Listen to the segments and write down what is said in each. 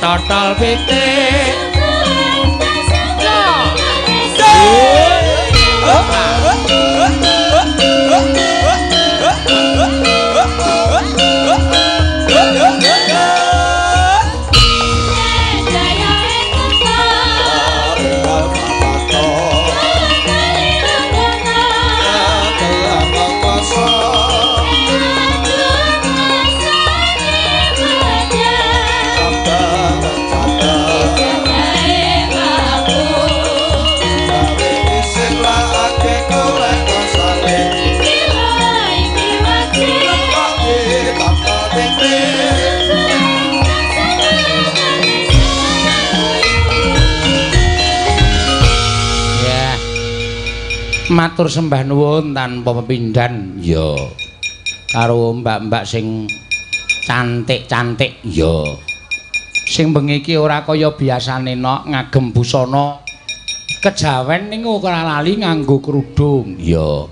total pitik matur sembah nuwun tanpa pepindhan ya karo mbak-mbak sing cantik-cantik ya sing bengi iki ora kaya biasane nok ngagem busana kejawen ning ora lali nganggo kerudung ya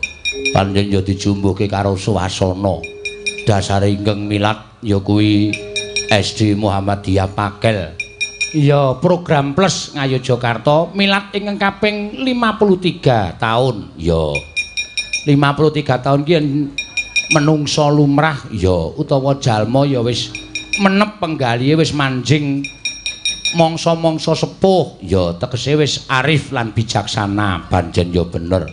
pancen ya dijumbuhke karo swasana dasare ingkang milat ya kuwi SD Muhammadiyah Pakel iya program plus Ngayogyakarta milat ingkang kaping 53 tahun ya 53 tahun ki menungso lumrah ya utawa jalma ya wis menep penggalihe wis manjing mangsa-mangsa sepuh ya tegese wis arif lan bijaksana pancen ya bener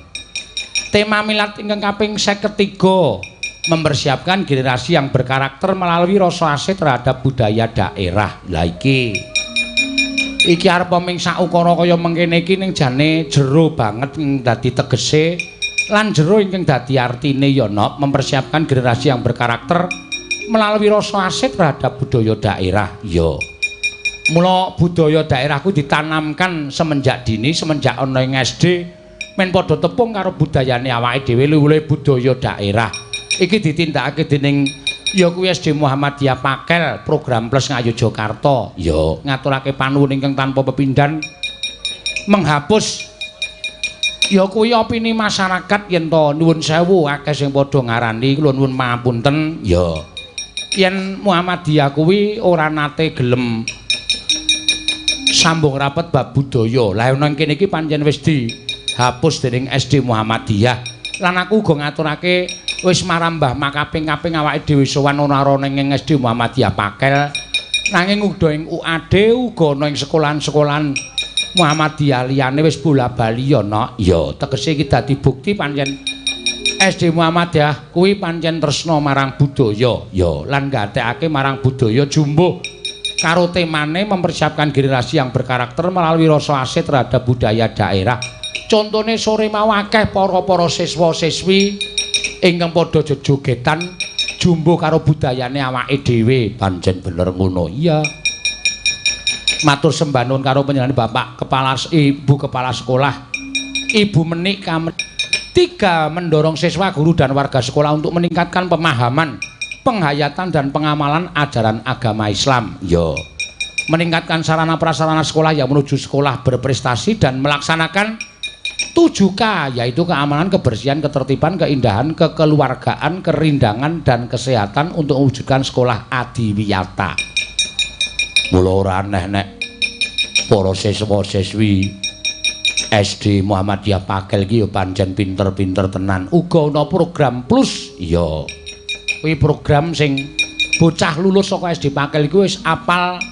tema milat ingkang kaping 53 mempersiapkan generasi yang berkarakter melalui rasa asih terhadap budaya daerah lah iki arep ming sak ukara kaya mengkene iki ning jane jero banget dadi tegese lan jero ingkang dadi artine ya nok mempersiapkan generasi yang berkarakter melalui rasa asih terhadap budaya daerah ya mula budaya daerahku ditanamkan semenjak dini semenjak ana ing SD men padha tepung karo budayane awake dhewe luwih budaya daerah iki ditindakake dening ya kuwi SD Muhammadiyah Pakel program plus Ngayogyakarta ya ngaturake panuwun ingkang tanpa pepindhan menghapus ya kuwi opini masyarakat yen to nuwun sewu akeh sing padha ngarani kula nuwun pangapunten ya yen Muhammadiyah kuwi ora nate gelem sambung rapet bab budaya lah ana kene iki pancen wis dihapus dening SD Muhammadiyah lan aku uga ngaturake wis marambah makaping-kaping awake dhewe sowan ana ning SD Muhammadiyah Pakel nanging uga ing UAD uga ana ing sekolahan-sekolahan Muhammadiyah liyane wis bola-bali ya nok ya tegese iki dadi bukti pancen SD Muhammadiyah kuwi pancen tresna marang budaya ya lan nggatekake marang budaya jumbuh karo temane mempersiapkan generasi yang berkarakter melalui rasa asih terhadap budaya daerah contone sore mau akeh para-para siswa-siswi ingkang padha jogetan jumbo karo budayane awake dhewe pancen bener ngono iya matur sembah nuwun karo panjenengan Bapak Kepala Ibu Kepala Sekolah Ibu Menik tiga mendorong siswa guru dan warga sekolah untuk meningkatkan pemahaman penghayatan dan pengamalan ajaran agama Islam ya meningkatkan sarana prasarana sekolah yang menuju sekolah berprestasi dan melaksanakan 7K yaitu keamanan, kebersihan, ketertiban, keindahan, kekeluargaan, kerindangan dan kesehatan untuk mewujudkan sekolah adiwiyata. Mula ora aneh nek para siswa-siswi SD Muhammadiyah Pakel iki ya pancen pinter-pinter tenan. Uga ana program plus ya. Kuwi program sing bocah lulus saka SD Pakel iku wis apal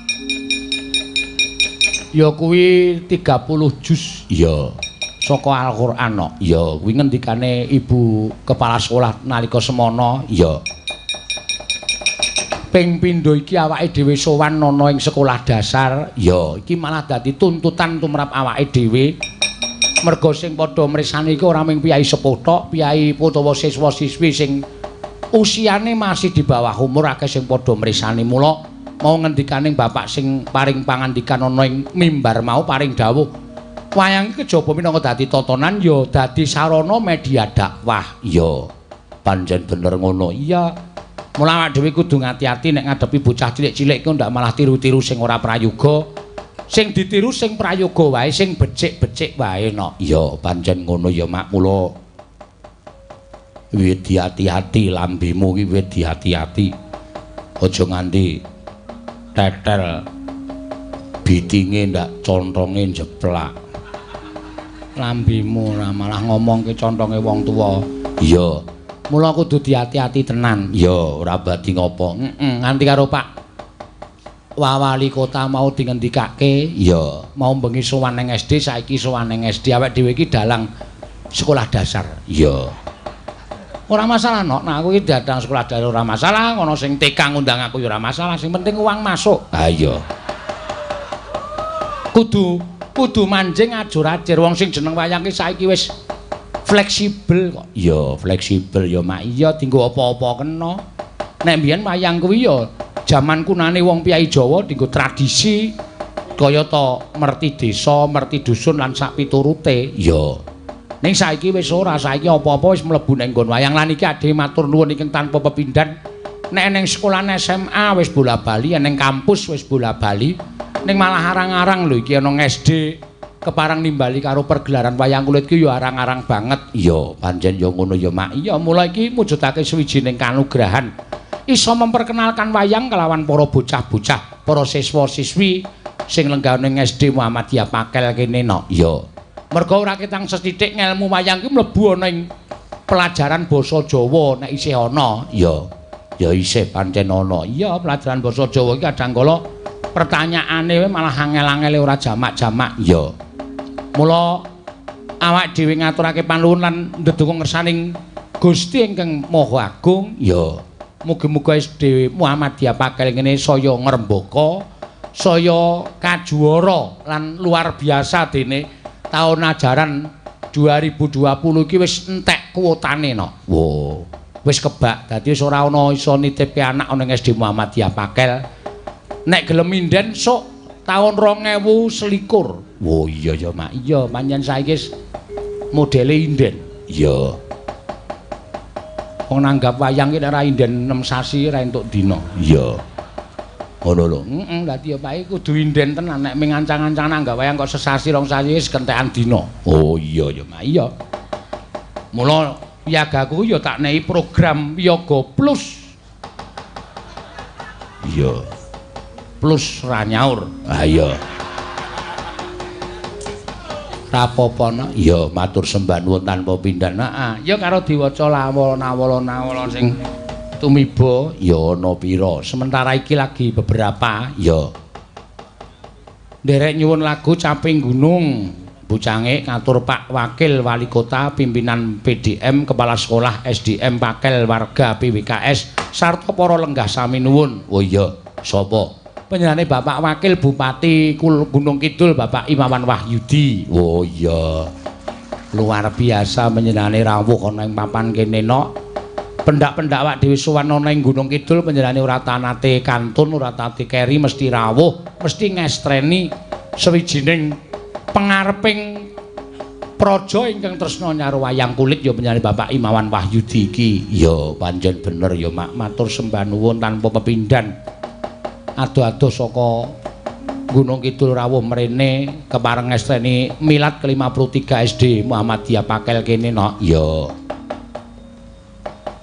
ya kuwi 30 juz ya. Saka Al-Qur'an no. Ya kuwi ngendikane Ibu Kepala Sekolah nalika semana ya. Ping pindho iki awake dhewe sowan ana ing sekolah dasar ya iki malah dadi tuntutan tumrap awake dhewe. Merga sing padha mresani iki ora mung piyai sepuh tok, piyai utawa siswa-siswi sing usiane masih di bawah umur akeh sing padha mresani. Mula mau ngendikaning bapak sing paring pangandikan ana ing mimbar mau paring dawuh wayang iki kejaba minangka dadi tontonan ya dadi sarana media dakwah ya pancen bener ngono iya mula awake dhewe kudu ngati-ati nek ngadepi bocah cilik-cilik iku ndak malah tiru-tiru sing ora prayoga sing ditiru sing prayoga wae sing becik-becik wae no iya pancen ngono ya mak mula wis hati-hati lambemu iki wis hati-hati aja nganti tetel bitinge ndak contonge jeplak. Lambimu malah ngomongke contonge wong tuwa. Iya. Mula kudu diati-ati tenan. Ya, ora badi ngopo. Nganti karo Pak Wali Kota mau dingendikake, ya, mau bengi sowan ning SD, saiki sowan ning SD. Awake dhewe iki dalang sekolah dasar. Ya. Ora masalah nok, nah aku iki datang sekolah dasar ora masalah, ana sing TK ngundang aku ya ora masalah, sing penting uang masuk. Ha iya. Kudu manjing ajur-ajir wong sing jeneng wayang ki saiki wis fleksibel kok. Ya, fleksibel ya mak iya dienggo apa-apa kena. Nek mbiyen wayang kuwi ya jaman kunane wong piyai Jawa dienggo tradisi kaya ta merti desa, merti dusun lan sak piturute. Ya. Ning saiki wis ora, saiki apa-apa wis mlebu ning nggon wayang lan iki adhe matur nuwun iki tanpa pepindhan. Nek ning sekolahan SMA wis bola-bali, ning kampus wis bola-bali, ning malah arang-arang lho iki ana SD keparang nimbali karo pergelaran wayang kulit ki ya arang-arang banget. Iya, pancen ya ngono ya mak. Iya, mulai iki mujudake sawijining kanugrahan. Iso memperkenalkan wayang kelawan para bocah-bocah, para siswa-siswi sing lenggah ning SD Muhammadiyah Pakel kene no. Iya. Mergo ora ketang sethithik ngelmu wayang ki mlebu ana ing pelajaran basa Jawa nek isih ana. Iya. Ya isih pancen ana. Iya, pelajaran basa Jawa iki kadang kala pertanyaane malah angel-angele ora jamak-jamak. Iya. Mula awak dhewe ngaturake panuwun lan ndedonga ngersaning Gusti ingkang Maha Agung. Ya. Mugi-mugi SD Muhammadiyah Pakel ngene saya ngrembaka, saya kajuara lan luar biasa dene taun ajaran 2020 iki wis entek kuotane no. Wo, wis kebak. Dadi wis ora ana iso nitipke anak ana ing SD Muhammadiyah Pakel. Nek gelem inden sok taun 2021. Oh iya ya mak, iya pancen saiki modele inden. Iya. Wong nanggap wayang ki nek ora inden 6 sasi ora entuk dina. Iya. Ngono lho. Dadi ya Pak kudu inden tenan nek mengancang-ancang nanggap wayang kok sesasi 2 sasi wis kentekan dina. Oh iya ya mak, iya. Mula yagaku ya tak nehi program Yoga Plus. Iya. Plus ra nyaur. Ah iya. Rapopo ya matur sembah nuwun tanpa pindhan. Heeh, ya karo diwaca lawala-nawala sing tumiba ya ana pira. Sementara iki lagi beberapa ya. Nderek nyuwun lagu Caping Gunung. Bucange ngatur Pak Wakil Wali Kota, pimpinan PDM, Kepala Sekolah SDM Pakel, warga PWKS sarta para lenggah sami nuwun. Oh iya, sapa? Panjenengane Bapak Wakil Bupati Gunung Kidul Bapak Imawan Wahyudi. Oh iya. Luar biasa panjenengane rawuh ana ing papan kene nok. Pendak-pendak awak dhewe sowan ana ing Gunung Kidul panjenengane ora tanate kantun, ora tanate keri mesti rawuh, mesti ngestreni sawijining pangareping praja ingkang tresna nyaru wayang kulit ya panjenengane Bapak Imawan Wahyudi iki. Ya pancen bener ya Mak, matur sembah nuwun tanpa pepindhan. Ado-ado saka Gunung Kidul rawuh mrene kepareng ngestreni milad ke-53 SD Muhammadiyah Pakel kene no. Ya.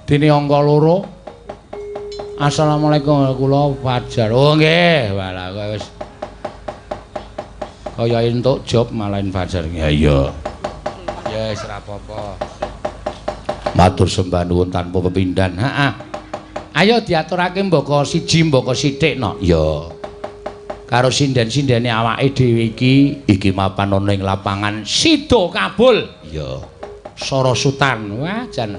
Dene angka 2. Assalamualaikum kula Fajar. Oh nggih, walah kowe wis kaya entuk job malahin Fajar. Ya iya. Ya wis ora apa-apa. Matur sembah nuwun tanpa pepindhan. Heeh. Ayo diaturake mbaka siji mbaka sithik no. Ya. Karo sinden-sindene awake dhewe iki mapan ana ing lapangan Sida Kabul. Ya. Sarasutan. Wah jan.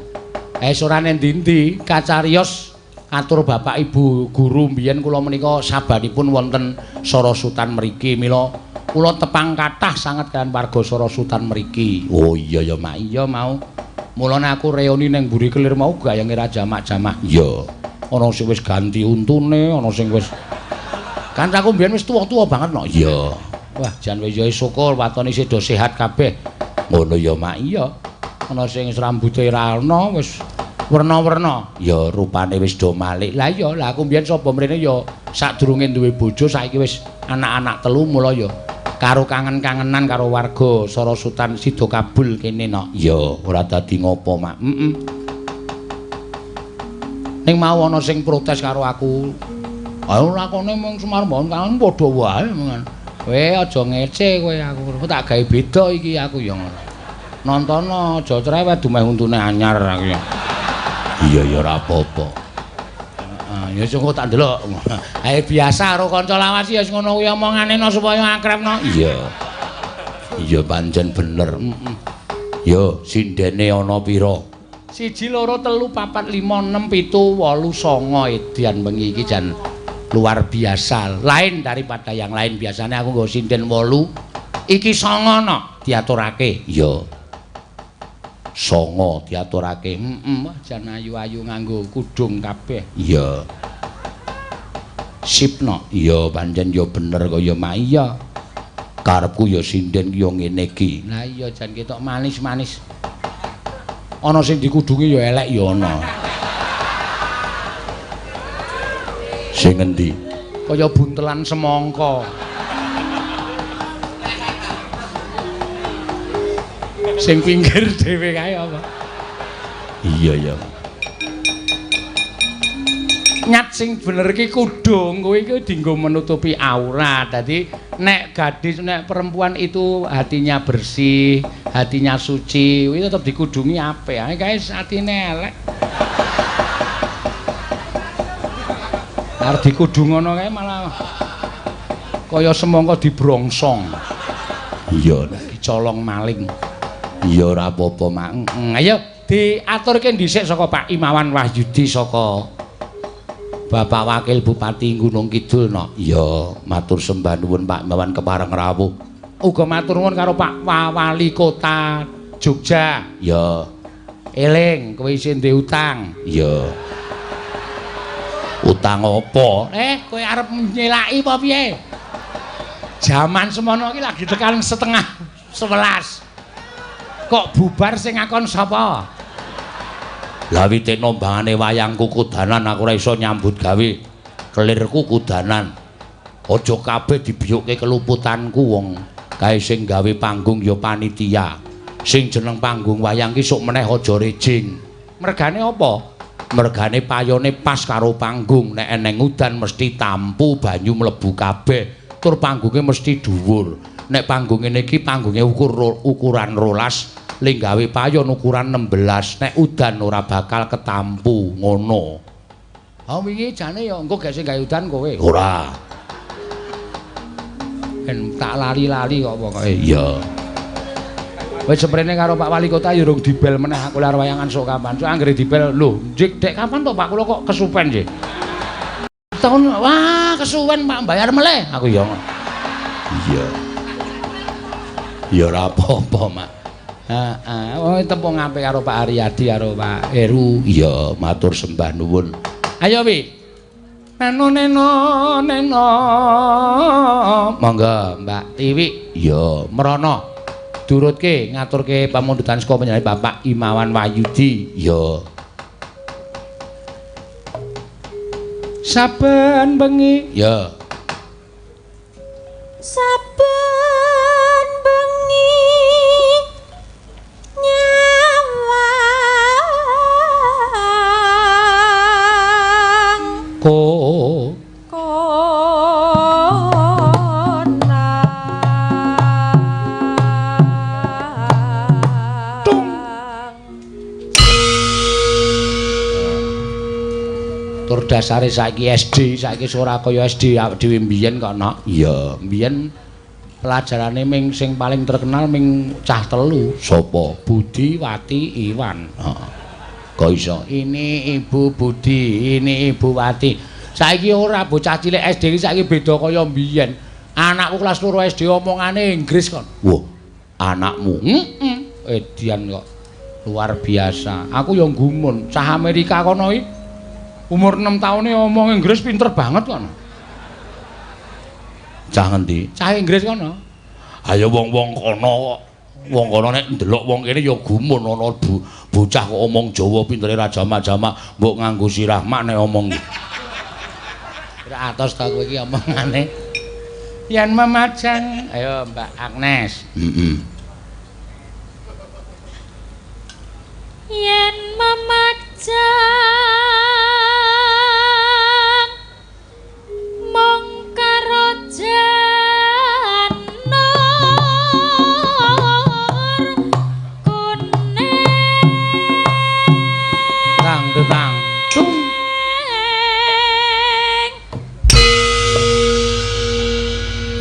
Sorane ndi-ndi kacariyos atur Bapak Ibu guru mbiyen kula menika sabanipun wonten Sarasutan mriki. Mila kula tepang kathah sanget kaliyan warga Sarasutan mriki. Oh iya ya Mak, iya mau. Mulane aku reuni ning Mburi Kelir mau gayange ra jamak-jamak. Iya. Ana sing wis ganti untune, ana sing wis kancaku mbiyen wis tuwa-tuwa banget no. Iya. Wah, jan wis ya syukur watone sedo sehat kabeh. Ngono ya Mak, iya. Ana sing rambuté ra ana wis werna-werna. Ya rupane wis do malik. Lah iya, lah aku mbiyen sapa mrene ya sadurunge duwe bojo saiki wis anak-anak 3 mula ya karo kangen-kangenan karo warga Sarasutan Sida Kabul kene no. Ya, ora dadi ngopo Mak. Ning mau ana sing protes karo aku. Ayo lakone mung Semar Mbon kan padha wae. Kowe aja ngece kowe aku tak gawe beda iki aku ya ngono. Nontono aja cerewet dumeh untune anyar aku ya. Iya ya ora apa-apa. Ya sing kok tak ndelok. Ae biasa karo kanca lawas ya ngono kuwi omongane no supaya akrabno. Iya. Iya pancen bener. Yo sindene ana pira? 1 2 3 4 5 6 7 8 9 edian bengi iki jan luar biasa. Lain daripada yang lain biasanya aku nggo sinden 8. Iki 9 no diaturake. Iya. 9 diaturake. Jan ayu-ayu nganggo kudung kabeh. Iya. Sipno. Iya pancen ya bener kaya maya. Karepku ya sinden ki ya ngene iki. Lah iya jan ketok manis-manis. Ana sing dikudungi ya elek ya ana. Sing endi? Kaya buntelan semangka. Sing pinggir dhewe kae apa? Iya ya. Nyat sing bener iki kudung kowe iki dienggo menutupi aurat. Dadi nek gadis nek perempuan itu hatinya bersih, hatinya suci, kuwi tetep dikudungi apik. Ae guys atine elek. Arep dikudung ngono kae malah kaya semangka dibrongsong. Iya, dicolong maling. Iya ora apa-apa, Mak. Ayo diaturke dhisik saka Pak Imawan Wahyudi saka Bapak Wakil Bupati Gunung Kidul no. Iya, matur sembah nuwun Pak Imawan kepareng rawuh. Uga matur nuwun karo Pak Wali Kota Jogja. Ya. Eling kowe isih ndek utang. Ya. Utang apa? Kowe arep nyelaki apa piye? Jaman semono iki lagi tekan 10:30. Kok bubar sing ngakon sapa? Lah wite nombangane wayangku kudanan aku ora iso nyambut gawe. Kelirku kudanan. Aja kabeh dibiyukke keluputanku wong kae sing gawe panggung ya panitia. Sing jeneng panggung wayang ki sok meneh aja rejing. Mergane apa? Mergane payone pas karo panggung. Nek eneng udan mesti tampu banyu mlebu kabeh. Tur panggunge mesti dhuwur. Nek panggung ngene iki panggunge ukuran 12, ling gawe payon ukuran 16. Nek udan ora bakal ketampu ngono. Ha wingi jane ya engko gek sing gawe udan kowe. Ora. Ben tak lali-lali kok pokoke. Iya. Wis seprene karo Pak Wali Kota ya urung dibel meneh aku lar wayangan sok kapan. Sok anggere dibel lho, Dik, Dek kapan to Pak kula kok kesupen nggih. Tahun wah kesuwen Pak bayar meleh aku ya. Iya. Ya ora apa-apa, Mak. Heeh, wong tepung apik karo Pak Aryadi karo Pak Heru. Iya, matur sembah nuwun. Ayo wi. Neno. Monggo, Mbak Tiwi. Iya, merono. Durutke ngaturke pamundutan saka panjenengan Bapak Imawan Wahyudi. Iya. Saben bengi. Ya. Saben bengi nyawang Tur dasare saiki SD, saiki ora kaya SD awake dhewe mbiyen kok, Nok. Iya, mbiyen pelajarane ming sing paling terkenal ming cah telu. Sapa? Budi, Wati, Iwan. Heeh. Kok iso? Ini Ibu Budi, ini Ibu Wati. Saiki ora bocah cilik SD iki saiki beda kaya mbiyen. Anakku kelas 3 SD omongane Inggris kon. Wah, anakmu. Edian kok. Luar biasa. Aku ya gumun, cah Amerika kono iki umur 6 tahun ngomong Inggris pinter banget kan. Cah ngendi? Cah Inggris kono. Ayo wong-wong kono kok. Wong kono nek ndelok wong kene ya gumun ana bocah kok omong Jawa pintere ra jamak-jamak, mbok nganggo sirah mak nek omong. Kira atos ta kowe iki omongane. Yen memajang, ayo Mbak Agnes. yen memajang mong karo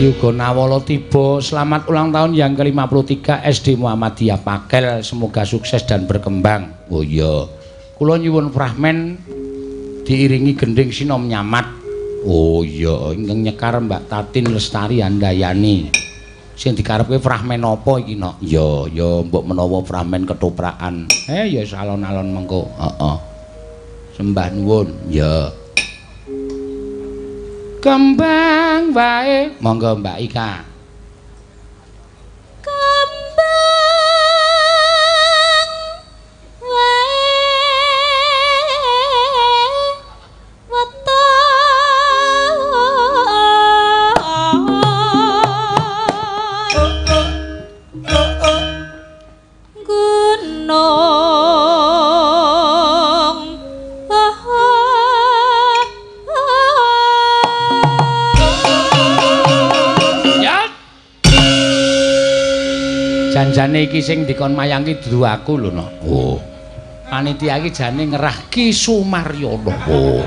Yuga Nawala tiba. Selamat ulang tahun yang ke-53 SD Muhammadiyah Pakel. Semoga sukses dan berkembang. Oh iya. Kula nyuwun fragmen diiringi gending sinom nyamat. Oh iya, ingkang nyekar Mbak Tatin Lestari Handayani. Sing dikarepke fragmen apa iki nok? Ya mbok menawa fragmen ketoprakan. Ya salon-alon mengko. Heeh. Sembah nuwun. Ya. Kembang wae. Monggo Mbak Ika. Janjane iki sing dikon mayangke dudu aku lho no. Oh. Panitia iki jane ngerah Ki Sumaryono. Oh.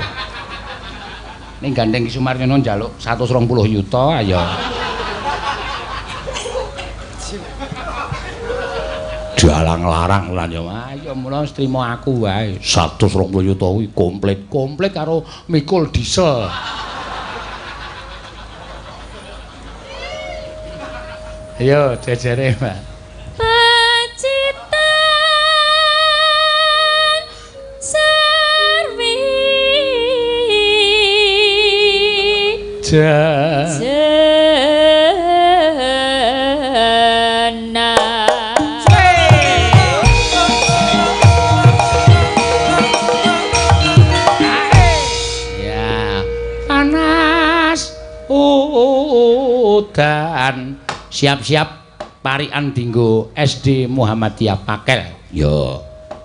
Ning gandeng Ki Sumaryono njaluk 120 yuta ayo. Dialang-larang lan ya ayo mula trima aku wae 120 yuta kuwi komplit karo mikul diesel. Ayo jejere Mbak. Jana ya panas udan siap-siap parian dinggo SD Muhammadiyah Pakel yo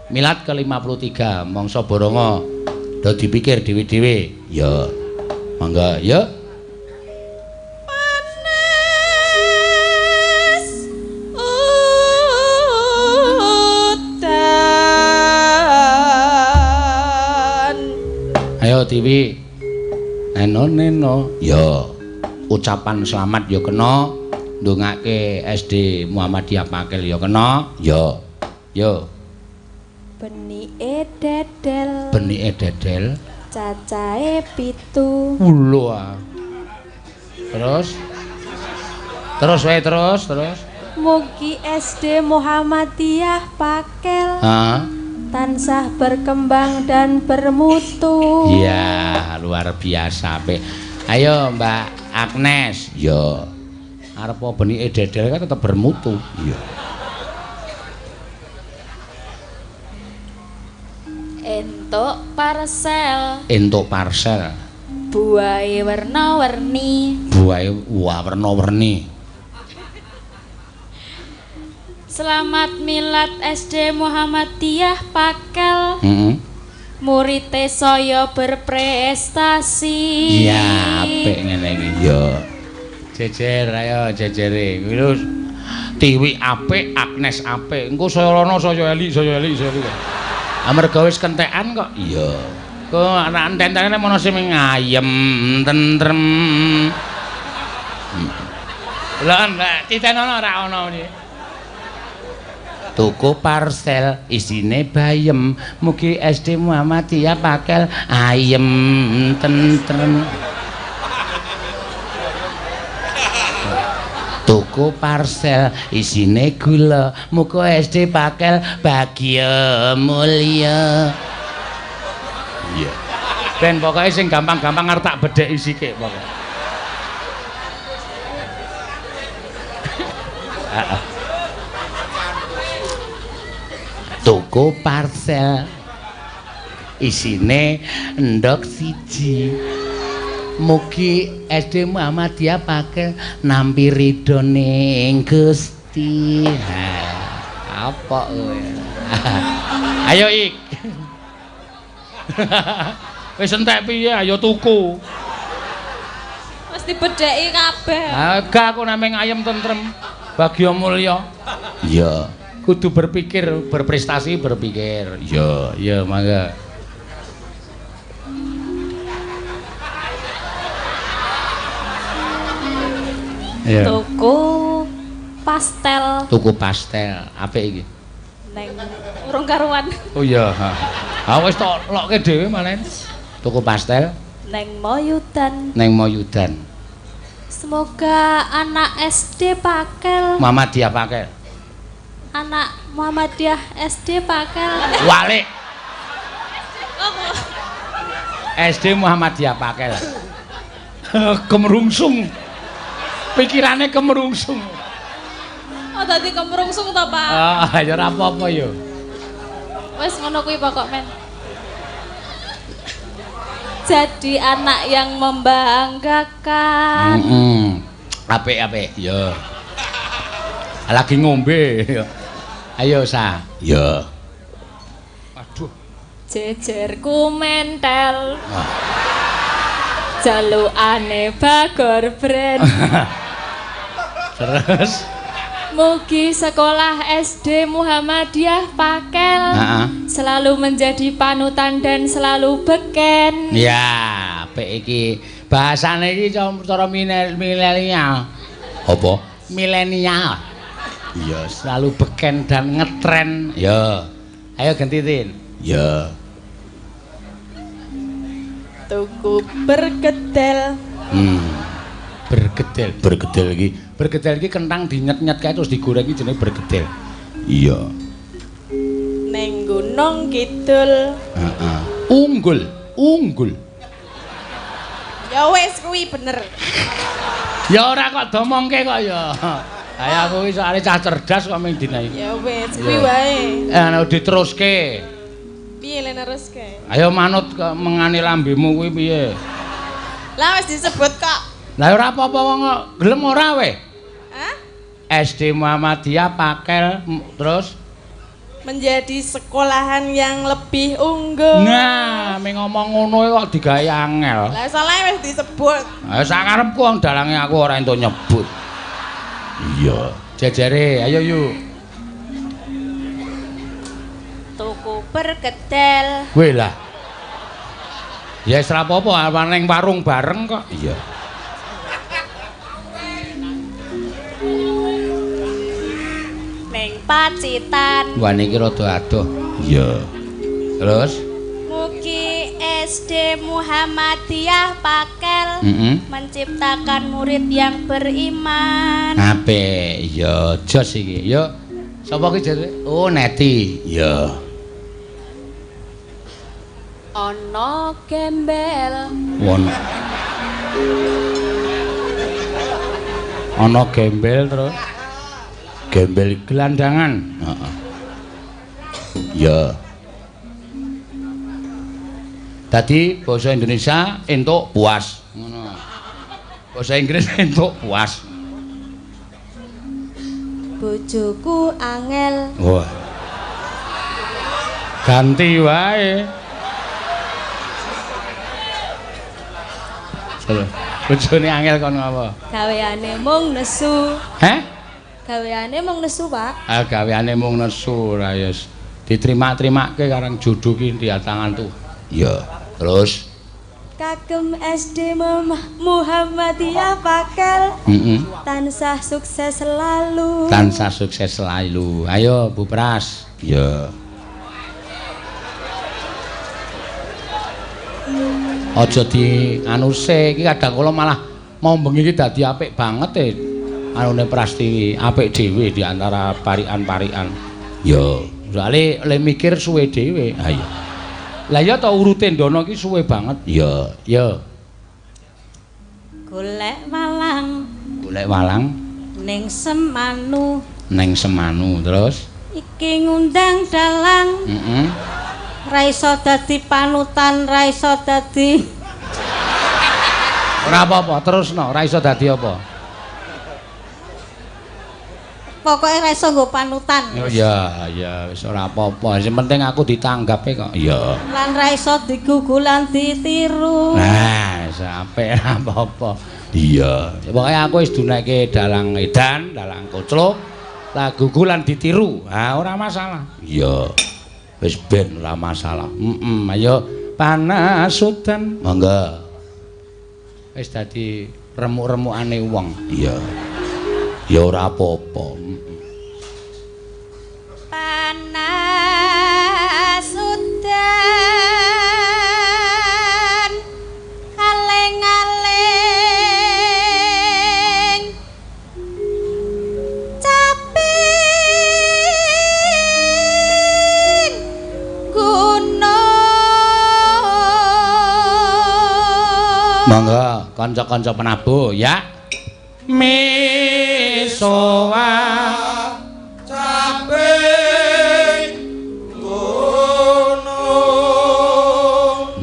milad ke-53 mangsa boronga do dipikir dhewe-dhewe yo mangga yo ayo TV neno ya ucapan selamat ya kena ndongake SD Muhammadiyah Pakel ya kena ya yo benike dedel cacahe 7 lho terus wae terus mugi SD Muhammadiyah Pakel tansah berkembang dan bermutu. Iya, luar biasa apik. Ayo Mbak Agnes, yo. Arep benike dedel kan tetep bermutu. Iya. Entuk parcel. Buahe warna-warni. Warna-warni. Selamat milad SD Muhammadiyah Pakel. Murite saya berprestasi. Iya, apik ngene iki. Yo. Jejer ayo jejere. Kuwi lho Tiwi apik, Agnes apik. Engko saya rono saya eli. Amarga wis kentekan kok. Iya. Kok anak enten-entene mono sing ngayem, tentrem. Lah Mbak, titenono ora ono iki. Tuku parcel isine bayem mugi SD Muhammadiyah Pakel ayem tentrem tuku parcel isine gula muga SD Pakel bahagia mulya iya ben pokoke sing gampang-gampang arep tak bedheki sithik pokoke tuku parcel isine endok siji mugi SD Muhammadiyah Pakel nampi ridhone Gusti apa kowe ayo ik wis entek piye ayo tuku wis dibedheki kabeh gak aku nameng ayem tentrem bahagia mulya iya kudu berpikir berprestasi berpikir ya mangga Iya. Tuku pastel. Tuku pastel. Apik iki. Neng urung karuan. Oh iya, ha. Wis tok lokke dhewe malen. Tuku pastel Neng Moyudan. neng Moyudan. Semoga anak SD Pakel. Muhammadiyah Pakel. Anak Muhammadiyah SD Pakel. Walik. SD Muhammadiyah Pakel. Kemerungsung. Pikirane kemerungsung. Oh dadi kemrungsung to, Pak? Ah, ya ora apa-apa ya. Wes ngono kuwi pokok men. Jadi anak yang membanggakan. Apik-apik, ya. Lagi ngombe. Ayo, Sa. Ya. Aduh. Jejerku mentel. Jalukane Bagor Brand. Terus Mugi sekolah SD Muhammadiyah Pakel selalu menjadi panutan dan selalu beken. ya, apik iki. Bahasane iki cara milenial. Apa? Milenial. Iya, selalu beken dan ngetren. Ya. Ayo ganti Tin. Ya. Tuku bergedel. Bergedel iki kentang dinyet-nyet kae terus digoreng iki jenenge bergedel. Iya. Neng Gunung Kidul. Heeh. Unggul. Ya wis kuwi bener. Ya ora kok domongke kok ya. Ayo aku iki soalé cah cerdas kok ming dina iki. Ya wis kuwi wae. Ana diteruske. Piye le neruske? Ayo manut mengani lambemu kuwi piye? Lah wis disebut kok. Lah ora apa-apa wong gelem ora weh. Hah? SD Muhammadiyah Pakel terus Menjadi sekolahan yang lebih unggul. nah, ming ngomong ngono kok digawe angel. Lah salah wis disebut. Sakarepku wong dalange aku ora entuk nyebut. Iya, jajare ayo yuk. Tuku bergedel. Weh lah. Ya wis ora apa-apa, ning warung bareng kok. Iya. Neng Pacitan. Wah niki rada adoh. Iya. Terus Mugi SD Muhammadiyah Pakel menciptakan murid yang beriman. apik. Ya jos iki. Yo. Sapa ki jare? Oh, Neti. Ya. Ono gembel. Ana gembel terus. Gembel gelandangan. Heeh. Ya. Dadi basa Indonesia entuk puas. Ngono. Basa Inggris entuk puas. Bojoku angel. Wah. Ganti wae. Bojone angel kon apa? Gaweane mung nesu. Heh? Gaweane mung nesu, Pak. Ah gaweane mung nesu ra ya. Diterima-terimake karang jodoh ki di tangan tuh. Iya. Terus Kagem SD Muhammadiyah Pakel. Tansah sukses selalu. tansah sukses selalu. Ayo Bu Pras. Iya. Aja di anuse iki kadang kula malah mau bengi iki dadi apik banget anune Prastiwi, apik dhewe di antara parikan-parikan. Ya, soalé le mikir suwe dhewe. Ha iya. Lah ya ta urute ndono iki suwe banget. Ya, ya. Golek walang Golek walang ning Semanu. neng Semanu terus. Iki ngundang dalang. Ra iso dadi panutan, ra iso dadi. Ora apa-apa, terusno, ora iso dadi apa. Pokoke ra iso nggo panutan. Oh iya, ya wis ora apa-apa. Sing penting aku ditanggape kok. Iya. Lan ra iso digugulan ditiru. Nah, sampe ora apa-apa. Iya. Pokoke aku wis duneke dalang edan, dalang koclok, lagu gulan ditiru. Ah, ora masalah. Iya. Wis ben ora masalah. Ayo panasutan. Monggo. Wis dadi remuk-remukane wong. Iya. Ya ora apa-apa. Panas udan aling-aling caping gunung. Monggo kanca-kanca penabuh ya. Misoa caping gunung.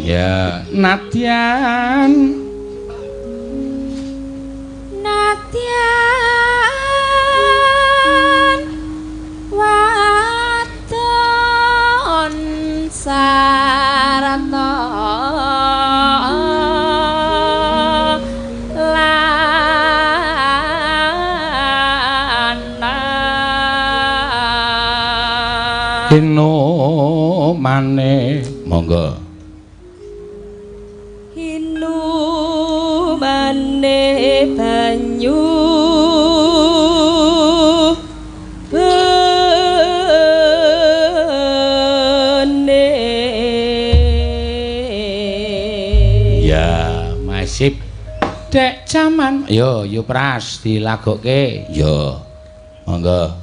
Ya, nadyan wadon sarata hino maneh monggo hinu maneh banyu bene ya masih dek jaman yo pras dilagokke yo monggo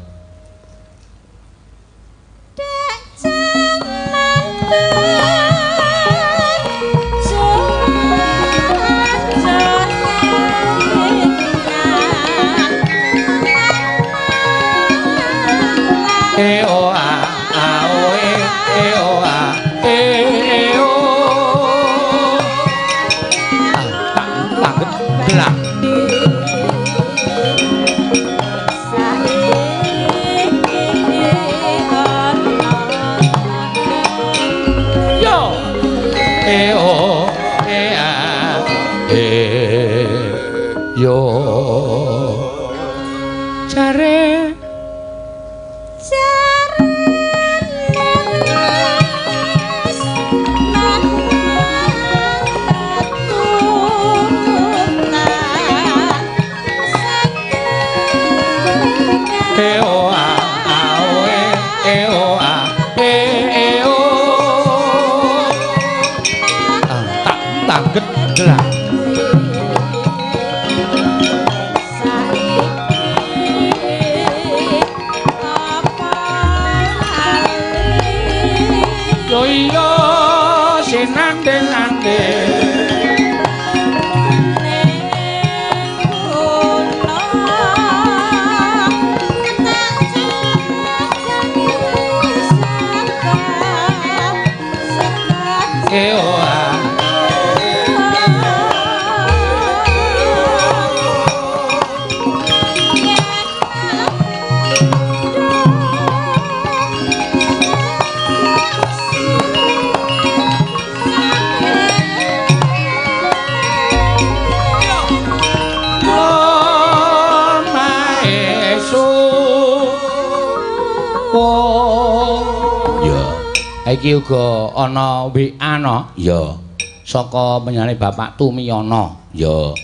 iki uga ana WA no ya saka penyanyi Bapak Tumiyono ya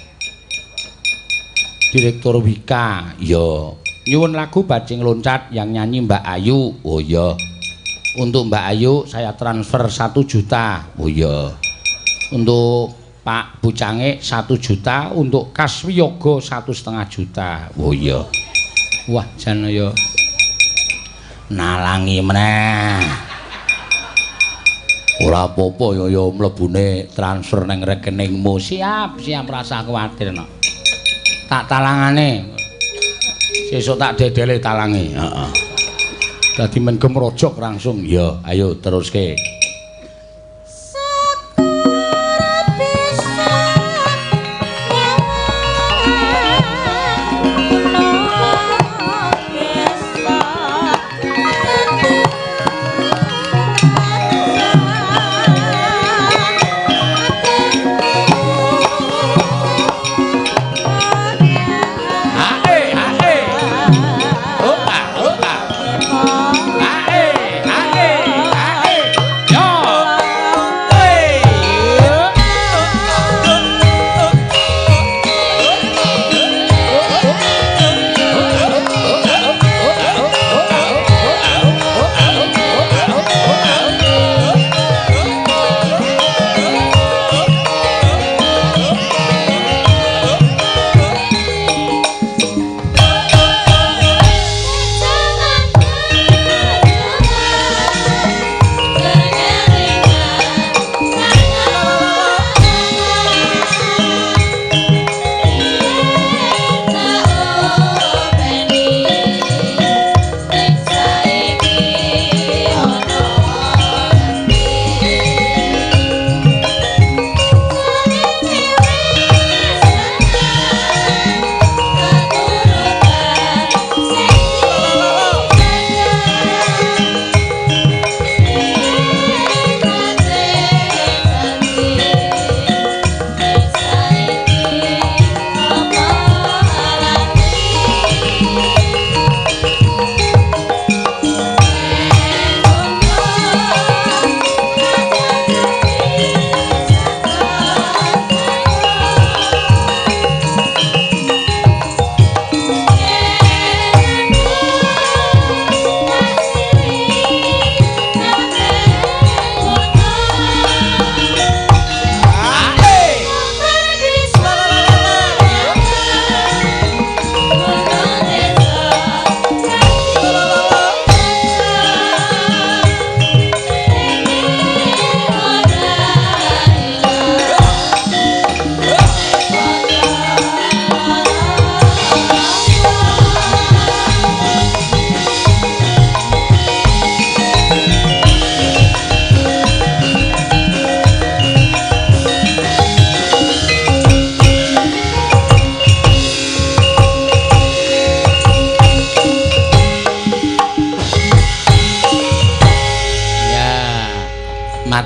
Direktur Wika ya nyuwun lagu Bajing Loncat yang nyanyi Mbak Ayu. Oh ya untuk Mbak Ayu saya transfer 1 juta. Oh ya untuk Pak Bucange 1 juta, untuk Kaswiyoga 1,5 juta. Oh ya wah jan ya nalangi meneh. Ora apa-apa ya mlebune transfer ning rekeningmu. Siap rasa kuwatir no. Tak talangane. Sesuk tak dedele talange. Heeh. Dadi men gemrojok langsung. Ya, ayo teruske.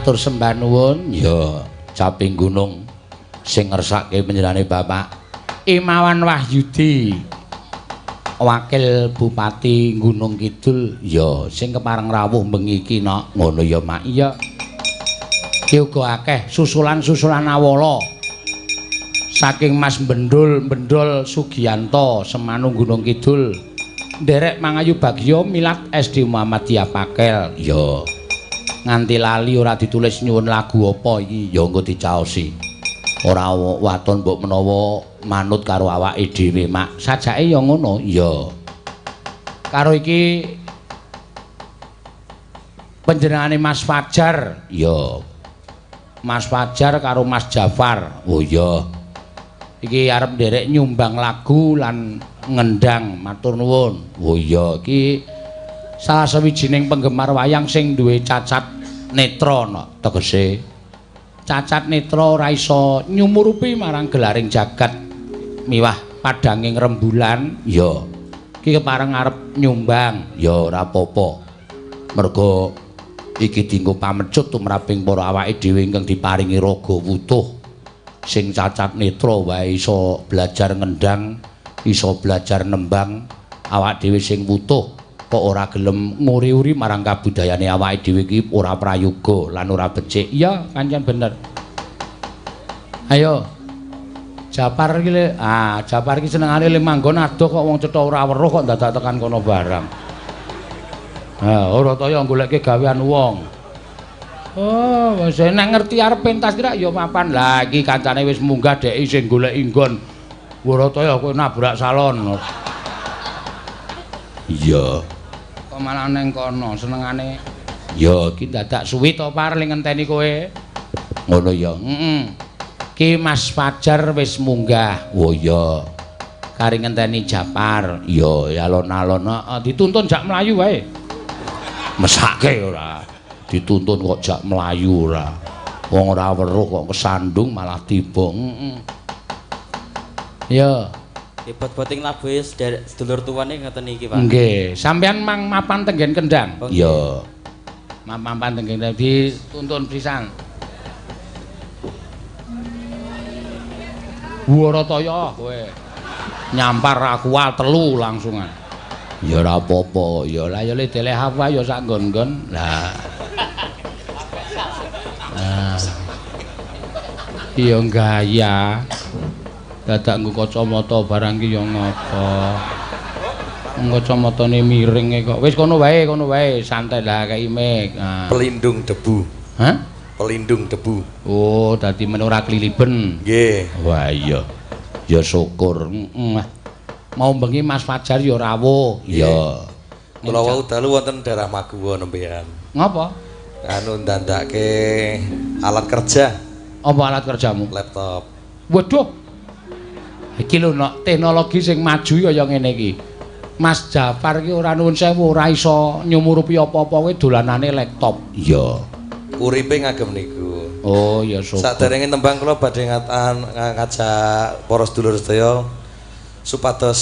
matur sembah nuwun ya caping gunung sing ngersake panjenengane Bapak Imawan Wahyudi Wakil Bupati Gunung Kidul ya sing kepareng rawuh bengi iki nok ngono ya Mak iya iki uga akeh susulan-susulan awala saking Mas Bendol Sugiyanto Semanung Gunung Kidul nderek mangayu bagya milad SD Muhammadiyah Pakel ya nganti lali ora ditulis nyuwun lagu apa iki ya engko dicaosi ora waton mbok menawa manut karo awake dhewe Mak sajake ya ngono ya karo iki panjenengane Mas Fajar ya Mas Fajar karo Mas Jafar oh ya iki arep nderek nyumbang lagu lan ngendang matur nuwun oh iya iki salah sawijining penggemar wayang sing duwe cacat netra no, tegese cacat netra ora iso nyumurupi marang gelaring jagat miwah padanging rembulan ya iki kepareng arep nyumbang ya ora apa-apa mergo iki dienggo pamecut tumraping para awake dhewe ingkang diparingi raga wutuh sing cacat netra wae iso belajar ngendang iso belajar nembang awak dhewe sing wutuh kok ora gelem nguri-uri marang kabudayane awake dhewe iki ora prayoga lan ora becik iya pancen bener ayo Japar iki Japar iki senengane le manggon adoh kok wong cetha ora weruh kok dadak tekan kono barang ora taya goleke gawean wong oh, wis nek ngerti arep pentas kira ya mapan. Lah iki kancane wis munggah dhek sing goleki nggon. Warataya kowe nabrak salon. Iya. Kok malah neng kono senengane. Ya iki dadak suwi to par ling ngenteni kowe. Ngono ya. Heeh. Ki Mas Fajar wis munggah. Oh iya. Kari ngenteni Japar. Ya alon-alon dituntun jak mlayu wae. Mesake ora. Dituntun kok jak melayu ora wong ora weruh kok kesandung malah tiba ya bot-boting labuhe sedulur tuwane ngoten iki Pak nggih sampean mang mapan tenggen kendang ya mapan tenggen kendang dituntun pisan Warataya kowe nyampar akual telu langsungan ya ora apa-apa ya lah ya le deleh apa ya sak nggon-nggon lah iya gaya dadak nggo kacamata barang ki ya ngapa kacamatane miring kok wis kono wae santai lah kaya imik pelindung debu hah pelindung debu oh dadi men ora kliliben nggih wah iya ya syukur mau bengi Mas Fajar ya rawuh ya kula wau dalu wonten daerah Maguwo nembean ngapa anu ndandake alat kerja apa alat kerjamu laptop waduh iki lho nok teknologi sing maju kaya ngene iki Mas Jafar iki ora nuwun sewu ora iso nyumurupi apa-apa kowe dolanane laptop iya uripe ngagem niku oh ya syukur saderenge tembang kula badhe ngajak para sedulur sedaya supados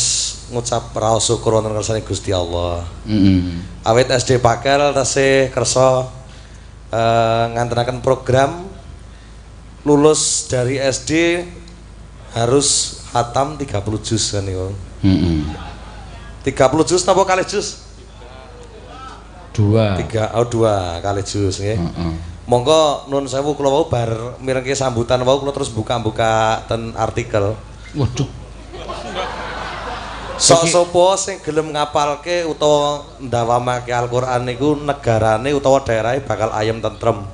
ngucap raos syukur wonten kersane Gusti Allah. Awit SD Pakel tasih kersa ngantenaken program lulus dari SD harus khatam 30 juz kan niku. 30 juz napa kalih juz? 2 kali juz nggih. Monggo nuwun sewu kula wau bar mirengke sambutan wau kula terus buka-buka ten artikel. Waduh. Sok sapa sing gelem ngapalke utawa ndawamake Al-Qur'an niku negarane utawa daerahe bakal ayem tentrem.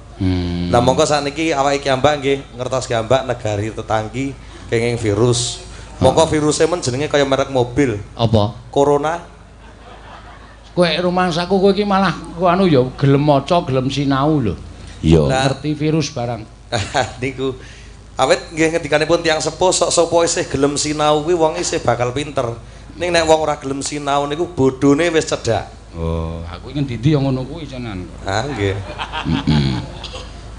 Lah monggo sakniki awake kiambak nggih ngertos kiambak negari tetanggi kenging virus. Monggo virusé men jenenge kaya merek mobil. Apa? Corona. Kowe rumangsaku kowe iki malah anu ya gelem maca, gelem sinau lho. Iya, ngerti virus barang. Niku awet nggih ngendikanipun tiyang sepuh sok sapa isih gelem sinau kuwi wong isih bakal pinter. Ning nek wong ora gelem sinau niku bodhone wis cedhak. Oh, aku iki ngendi ya ngono kuwi tenan. Ah, nggih.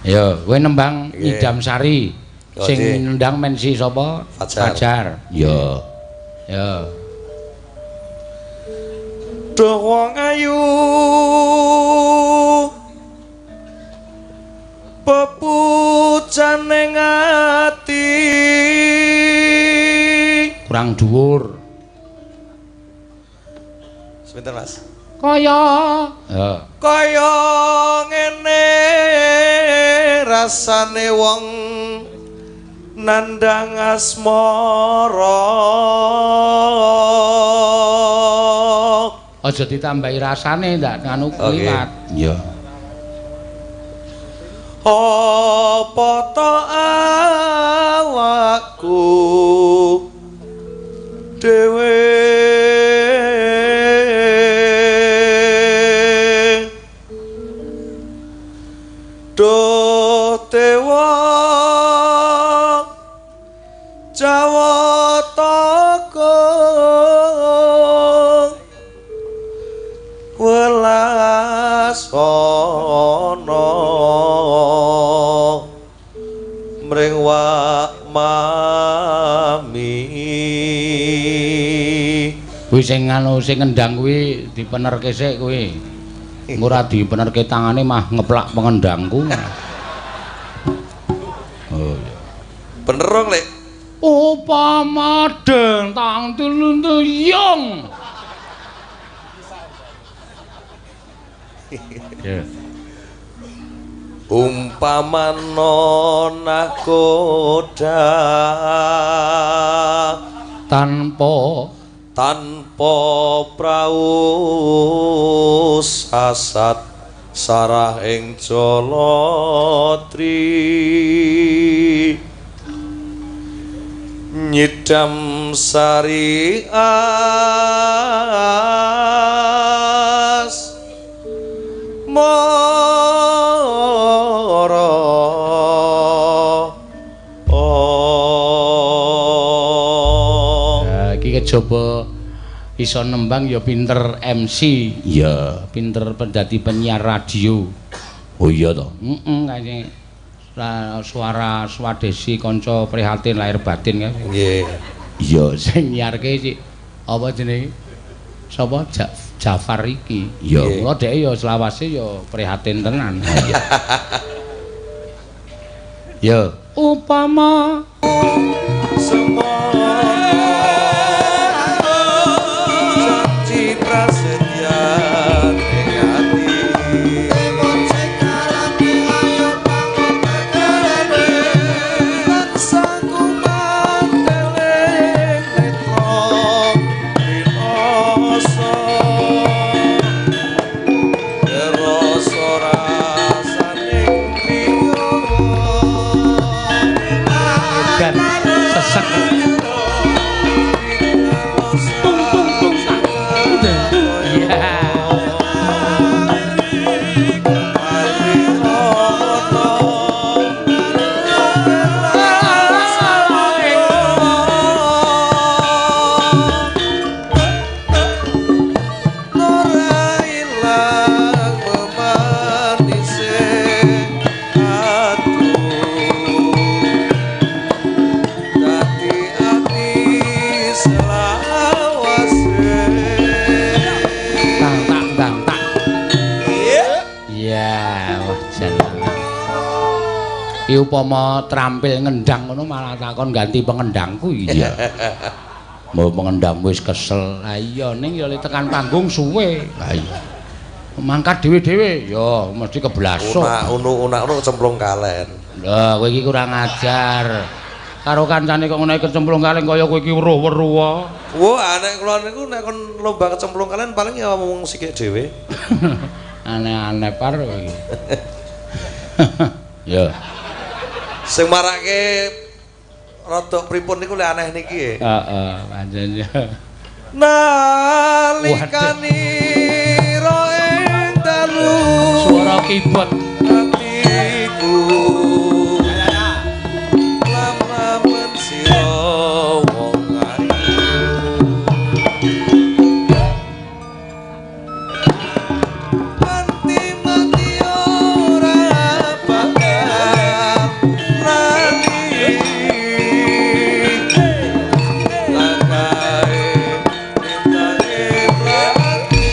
Ya, kowe nembang Idam Sari. Sing nendang mensi sapa? Fajar. Ya. Ya. Duh wong ayu pujaning ati kurang dhuwur. Sebentar Mas. Kaya Kaya ngene rasane wong nandhang asmara. aja ditambahi rasane ndak nganu kliwat. Iya. Apa to awakku dhewe do tewa jawataka welasana mring wak mami. Kuwi sing anu sing ngendang kuwi dipenerke sik kuwi. Engko ora dipenerke tangane mah ngeplak pengendangku. Oh iya. Bener dong, Lek. Upama dentang tulunduyung. Ya. Umpamana nakoda tanpa prau sasat sarah ing Jalatri nyidam sari as mara iki kejaba iso nembang ya pinter MC, ya pinter dadi penyiar radio. Oh iya to. Heeh, suara swadesi kanca prihatin lahir batin kan. nggih. Iya, sing nyiarke iki apa jenenge? Sapa? Jafar iki. Ya, kula dhek ya selawase ya prihatin tenan. Ya, upama janji prasetya ning ati lan saku mandeling netra rinoso rasa rasaning priya dan sesek. Iki upama trampil ngendang ngono malah takon ganti pengendangku iki ya. Mau pengendang wis kesel. Lah iya ning ya tekan panggung suwe. Lah iya. Mangkat dhewe-dhewe ya mesti keblasok. Unak-unak cemplung kalen. Lah kowe iki kurang ajar. Karo kancane kok ngono kecemplung kalen kaya kowe iki weruh-weruh. Wah, nek kula niku nek kon lomba kecemplung kalen paling ya ngomong sikik dhewe. Aneh-aneh par kowe iki. Ya. Sing marake rada pripun niku lek aneh niki. Heeh, pancen ya. Nalikani ro ing dalu Suara keyboard. atiku lam-lamen sira wong ayu anti mati ora bakal lali langkae nintane prati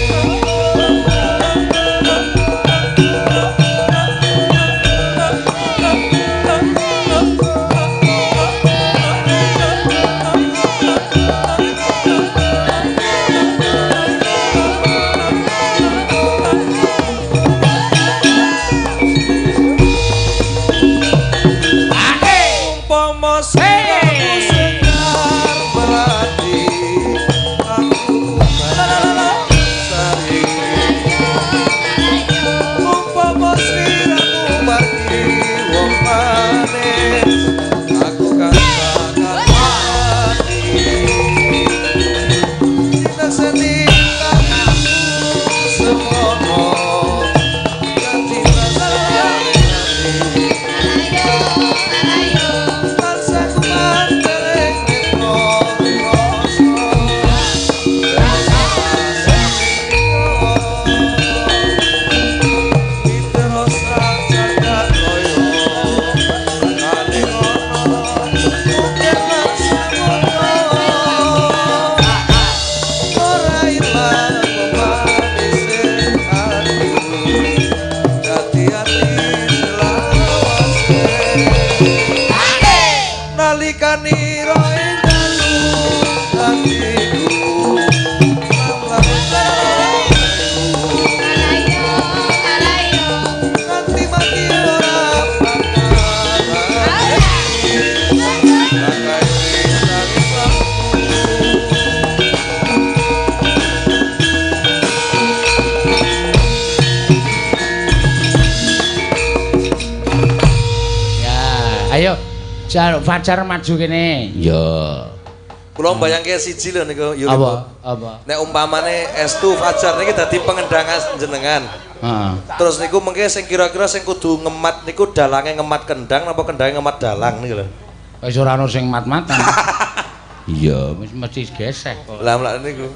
Fajar maju kene. Ya. Kula mbayangke siji lho niku Yuli. Apa? Nek umpamane Estu Fajar niki dadi pengendang jenengan. Heeh. Terus niku mengke sing kira-kira sing kudu ngemat niku dalange ngemat kendang napa kendange ngemat dalang niku lho. Wis ora ono sing mat-matan. Iya, mesti gesek kok. Lah niku.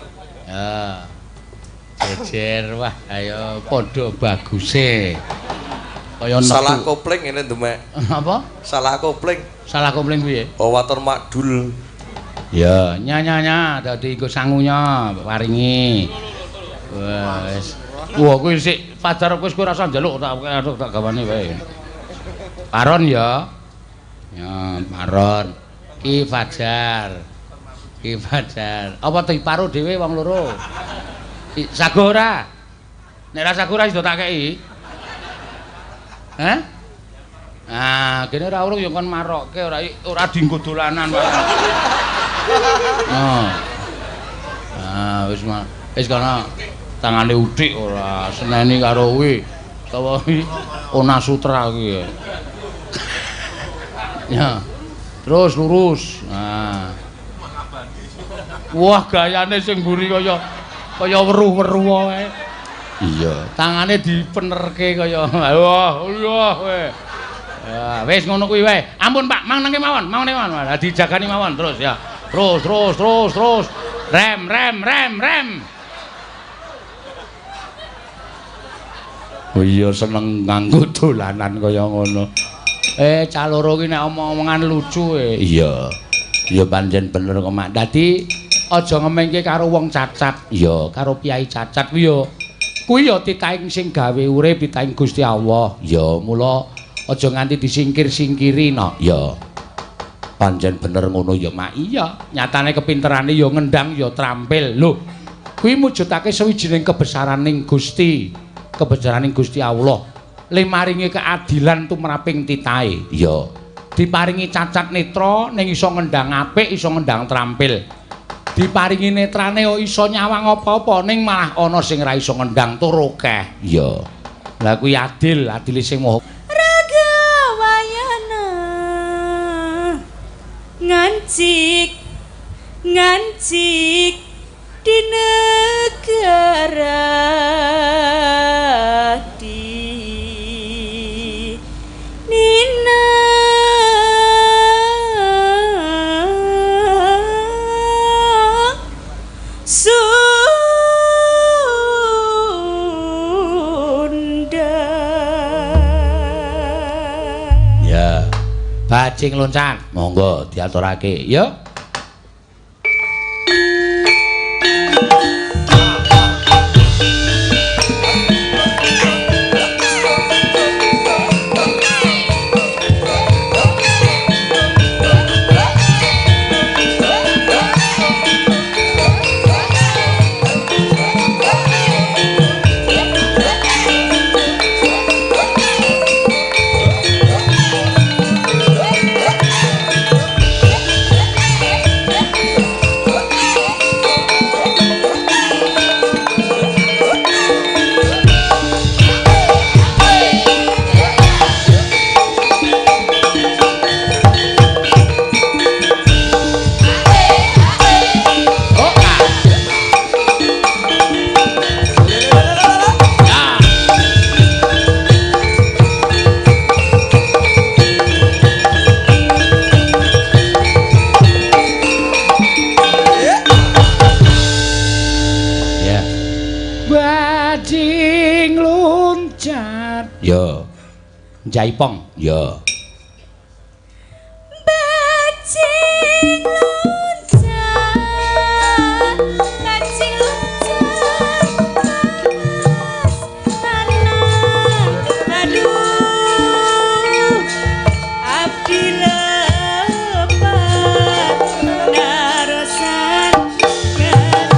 Ya. Jejer wah ayo padha baguse. Kaya salah kopling ngene ndemek. Apa? Salah kopling. Salah kopling piye? Oh watur makdul. Ya, nya dadi iku sangunya paringi. Wes. Wah, kuwi sik Fajar wis kowe rasa njaluk tak gawane wae. Paron ya. Ya, paron. Ki Fajar. Apa diparu dhewe wong loro? Sago ora? Nek ra sago ora iso tak kei. Hah? Ah, kene ora urung ya kon marokke ora dienggo dolanan wae. Oh. Ah, wis kana tangane uthik ora seneni karo kuwi. Utawa Ona Sutra kuwi. Ya. Terus lurus. Nah. Wah, gayane sing mburi kaya weruh-weruh wae. Iya, tangane dipenerke kaya wah kowe. Ya, wis ngono kuwi wae. Ampun Pak, mangke mawon. Lah dijagani mawon terus ya. Terus. Rem. Oh iya seneng nganggo dolanan kaya ngono. Cah loro ki nek omong-omongan lucu Iya. Ya pancen bener kok Mak. Dadi aja ngemengke karo wong cacat. Ya, karo piyai cacat kuwi ya. Kuwi ya titahing sing gawe urip titahing Gusti Allah. Ya, mula aja nganti disingkir-singkiri no. Ya. Pancen bener ngono ya Mak. Iya, nyatane kepinterane ya ngendang ya trampil. Lho, kuwi mujudake sawijining kebesaraning Gusti, kebesaraning Gusti Allah. Le maringi keadilan tumraping titahe. Ya. Diparingi cacat netra ning iso ngendang apik, iso ngendang trampil. Diparingi netrane iso nyawang apa-apa ning malah ana sing ra iso ngendang tur akeh. Ya. Lah kuwi adil sing moho. Ragawayana ngancik di negara di Nina Sunda. Ya, bajing loncat, monggo diaturake, ya. Jaipong, ya. Bajing loncat, bajing loncat, tanah, aduh, abdi lepat, narosan ketinggalan.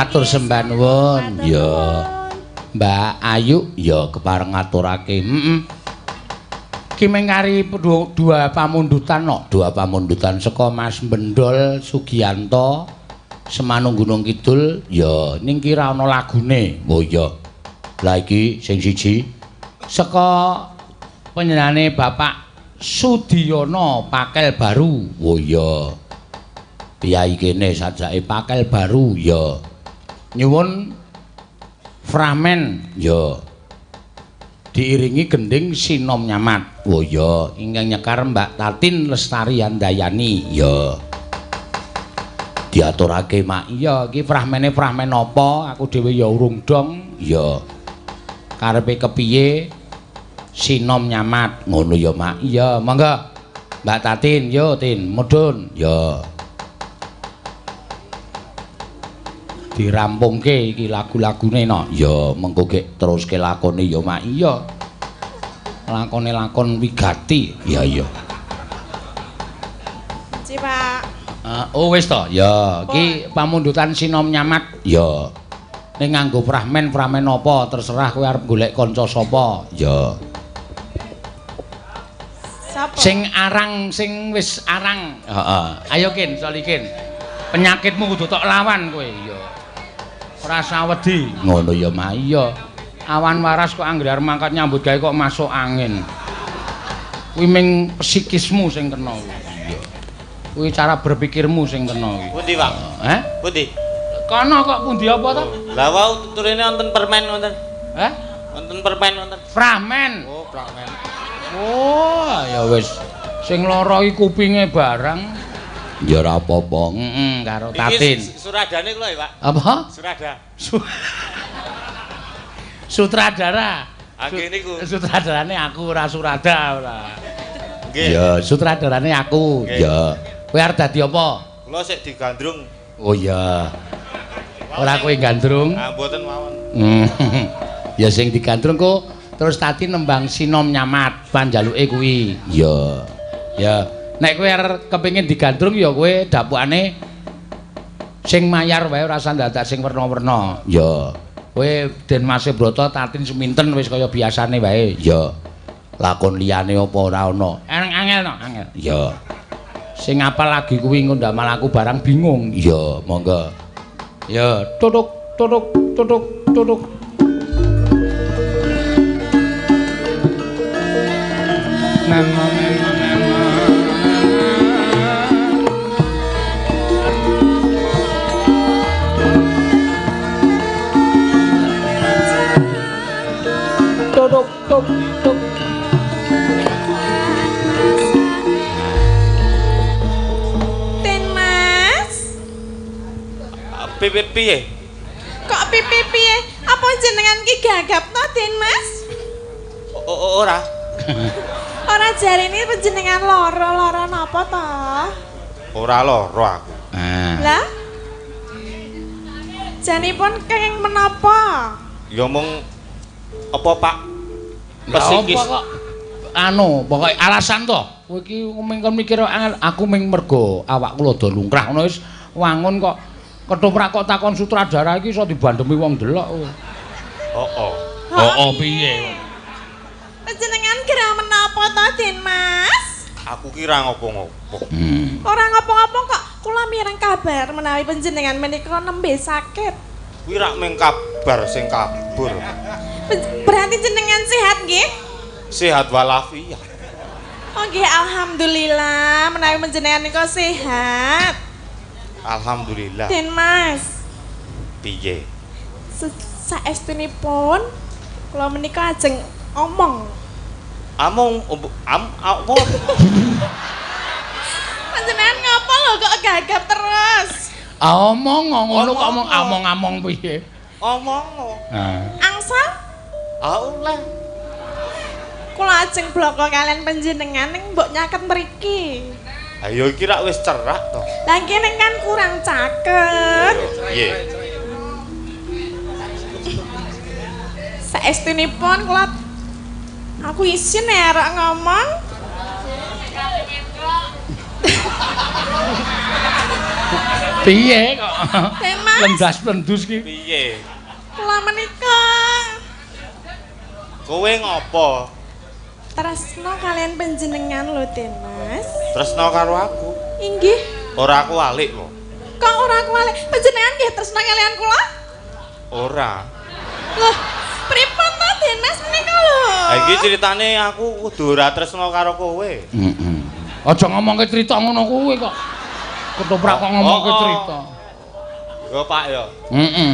Matur sembah nuwun. Ya. Mbak Ayu ya kepareng ngaturake. Ki mengkari dua pamundutan dua pamundutan saka Mas Bendol Sugiyanto Semanung Gunung Kidul ya ning kira ana lagune. Oh iya. Lah iki sing siji saka panjenengane Bapak Sudiyono Pakel Baru. Oh iya. Piyai kene sajake Pakel Baru ya. Nyuwun Framen ya. Diiringi gending Sinom Nyamat. Oh ya, ingkang nyekar Mbak Tatin Lestari Handayani. Ya. Diaturake Mak. Iya, iki fragmene fragmen apa? Aku dhewe ya urung dong. Ya. Karepe kepiye? Sinom Nyamat. Ngono ya, Mak. Iya, monggo. Mbak Tatin, yo Tin, mudhun. Ya. Dirampungke iki lagu-lagune no. Ya, mengko gek teruske lakone ya Mak. Iya. Lakone lakon wigati. Ya iya. Ci, Pak. Oh wis to. Ya, iki pamundutan Sinom Nyamat. Ya. Ning nganggo fragmen apa terserah kowe arep golek kanca sapa. Ya. Sapa? Sing arang sing wis arang. Heeh. Ayo Kin, solikin. Penyakitmu kudu tok lawan kowe. Ya. Ora usah wedi. Ngono ya, Mak. Iya. Awan waras kok anggere mangkat nyambut gawe kok masuk angin. Kuwi ming psikismu sing kena. Iya. Kuwi cara berpikirmu sing kena kuwi. Pundi, Pak? Pundi? Kono kok pundi apa to? Lah wau tuturine wonten permen wonten. Wonten permen wonten. Framen. Oh, permen. Oh, ya wis. Sing lara iki kupinge barang. Ya ora apa-apa. Karo Tatin. Iki suradane kula ya, Pak. Apa? Surada. Sutradara. Nggih niku. Sutradarane aku ora surada ora. Nggih. Ya, sutradarane aku. Ya. Kowe arep dadi apa? Kula sik digandrung. Oh iya. Ora kowe gandrung. Ah, mboten mawon. Ya sing digandrung kok terus tadi nembang Sinom Nyamat panjaluke kuwi. Ya. Ya. Nek kowe arep kepengin digandrung ya kowe dapukane sing mayar wae ora usah dadak sing werna-werna. Ya. Kowe Den Mas Broto Tatin seminten wis kaya biasane wae. Ya. Lakon liyane apa ora ana. Angel no, angel. Ya. Sing apal lagi kuwi ngundamel aku barang bingung. Ya, monggo. Ya, tutuk tutuk tutuk tutuk. Namo tuk tuk tuk. Ten Mas. Piye? Kok piye? Apa jenengan ki gagap to, Den Mas? Ora. Ora jarine panjenengan lara napa to? Ora lara aku. Lah? Janipun kenging menapa? Ya mung apa, Pak? Psikis. Apa kok pokoke alasan to. Kowe iki mengkon mikir angel, aku ming mergo awakku lho lungkrah ngono wis wangun kok ketoprak kok takon sutradara iki iso dibandemi wong delok. Oh, piye? Panjenengan kira menapa to, Den Mas? Aku kira ngopo-ngopo. Ora ngopo-ngopo kok kula mireng kabar menawi panjenengan menika nembe sakit. Kuwi rak mung kabar sing kabur. Berarti jenengan sehat nggih? Sehat walafiat. Oh nggih, alhamdulillah menawi panjenengan nika sehat. Alhamdulillah. Den Mas, Piye? saestunipun kula menika ajeng omong. Apa? Panjenengan ngapa lho kok gagap terus? Omong ngono kok omong piye? Omong. Angsal? Oleh. Kula ajeng bloko kalian panjenengan ning mbok nyaket mriki. Ayo iki rak wis cerak to. Lah kene kan kurang caket. Piye? Saestunipun kula aku isin ya arek ngomong. Piye kok? Den Mas. Lendas-lendus ki. Piye? Kula menika Kowe ngopo? tresno kalian panjenengan lho Den Mas. Tresno karo aku. Inggih. Ora aku alik kok. Kok ora kuwale panjenengan nggih tresno kalian kula? Ora. Loh, pripun to Den Mas menika lho? Ha iki ceritane aku kudu ora tresno karo kowe. Heeh. Aja ngomongke cerita ngono kuwi kok. Ketoprak kok ngomongke cerita. Yo Pak yo. Heeh.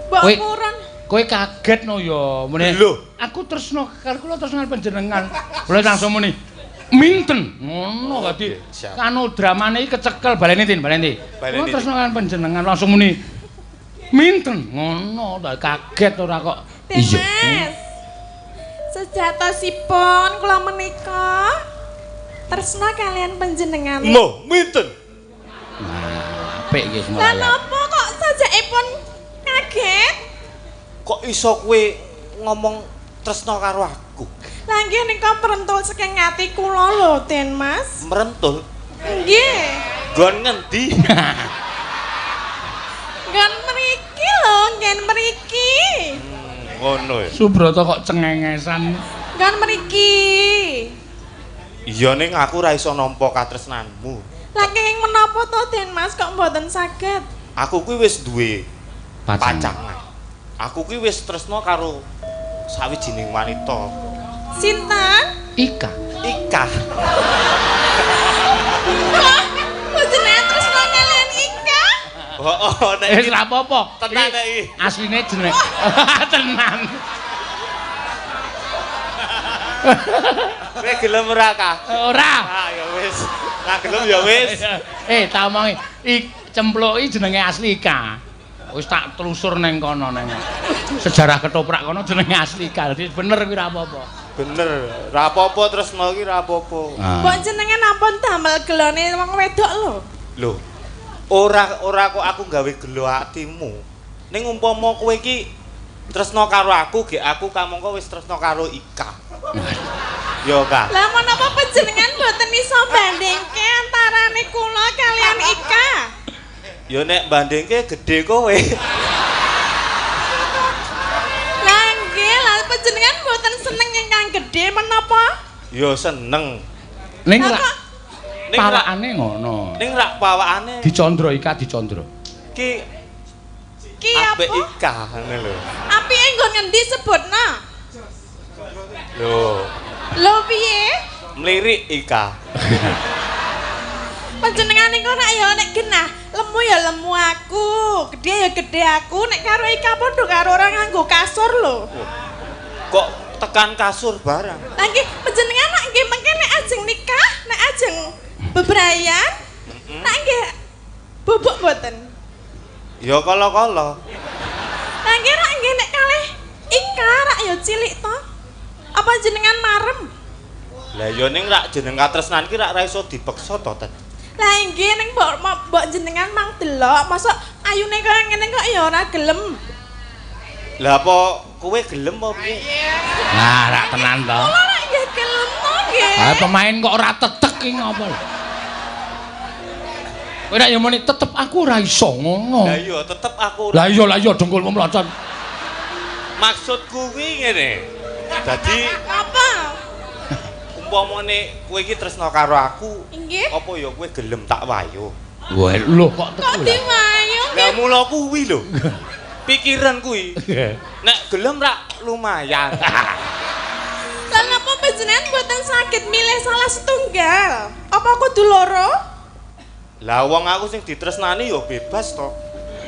Mbok Kowe- purun. Kowe kaget no ya. Mune. Lho. Aku tresno karo kula tresno panjenengan. Boleh langsung muni. Minten. Ngono dadi Siap. kanu dramane iki kecekel baleni Tin, baleni. Baleni, Kula tresno karo panjenengan langsung muni. Minten. Ngono ta kaget ora kok. Den Mas. Sejatosipun kula menika tresno kalian panjenengan. Mo, minten. Nah, apik iki Lah semua. napa kok sajakipun kaget? Kok iso kowe ngomong tresno karo aku? Lah nggih nika perentul saking ati kula lho Den Mas. Merentul. Nggih. Gon ngendi? Nggon mriki lho, nggen mriki. Ngono ya. Subroto kok cengengesan. Nggon mriki. Iya ning aku ora iso nampa katresnanmu. Lah kenging menapa to Den Mas kok mboten saged? Aku kuwi wis duwe Pacangan. pacangan. Aku kuwi wis tresno karo sawijining wanita. Sinten? Ika. Ika. Wah, panjenengan tresno kalian Ika? Oh, nek Wis iki ora apa-apa. tenan Iki nek iki. asline jeneng. Tenan. Kowe gelem ora Kak? Ora. Ah ya wis. Nah gelem ya wis. Tak omongi. Cempluki jenenge asli Ika. Wis tak telusur ning kono ning. Sejarah ketoprak kono jenenge asli Ika. Dadi bener kuwi ora apa-apa. Bener. Ra apa-apa tresno iki ra apa-apa. Mbok jenengan ampun damel gelone wong wedok lho. Lho. Ora kok aku gawe gelo atimu. Ning umpama kowe iki tresno karo aku, gek aku kamangka wis tresno karo Ika. Yo Kak. Lah menapa panjenengan mboten iso bandingke antarane kula kalian Ika? Yo nek bandingke gedhe kowe. Lah nggih, lah panjenengan mboten seneng ingkang gedhe menapa? Yo seneng. Ning Lah rak kok Ning rak pawakane ngono. ning rak pawakane Dicondro Ika dicondro. ki ki apa? apik Ika ngene lho. Apike nggon ngendi sebutna? Lho, Lho piye? mlirik Ika. Panjenengan niku nek ya nek genah, lemu ya lemu aku, gedhe ya gedhe aku, nek karo Ika padha karo ora nganggo kasur lho. Kok tekan kasur barang. Lah nggih panjenengan nek nggih mengke nek ajeng nikah, nek ajeng bebrayan, nek nggih bubuk mboten. Ya kala-kala. Lah nggih nek nggih nek kalih Ika rak ya cilik to. Apa jenengan marem? Lah ya ning rak jeneng katresnan ki rak ra iso dipeksa to, Ten. Lah nggih ning mbok jenengan mang delok, mosok ayune kaya ngene kok ya ora gelem. Lah apa kowe gelem apa piye? Nah, rak tenan to. Kula rak nggih gelem to nggih. Ah pemain kok ora tetek iki ngopo lho. Kowe nek yo muni tetep aku ora iso ngono. Lah iya tetep aku Lah iya dengkulmu mlocot. maksudku kuwi ngene. Dadi Apa? umpamane kowe iki tresno karo aku, Inggih. apa ya kowe gelem tak wayo? Wah, lho kok Kok teku. diwayu Lah nggih? mula kuwi lho. Pikiran kuwi. Nek gelem rak lumayan. Lah napa panjenengan mboten saged milih salah setunggal? Apa kudu loro? Lah wong aku sing ditresnani ya bebas to.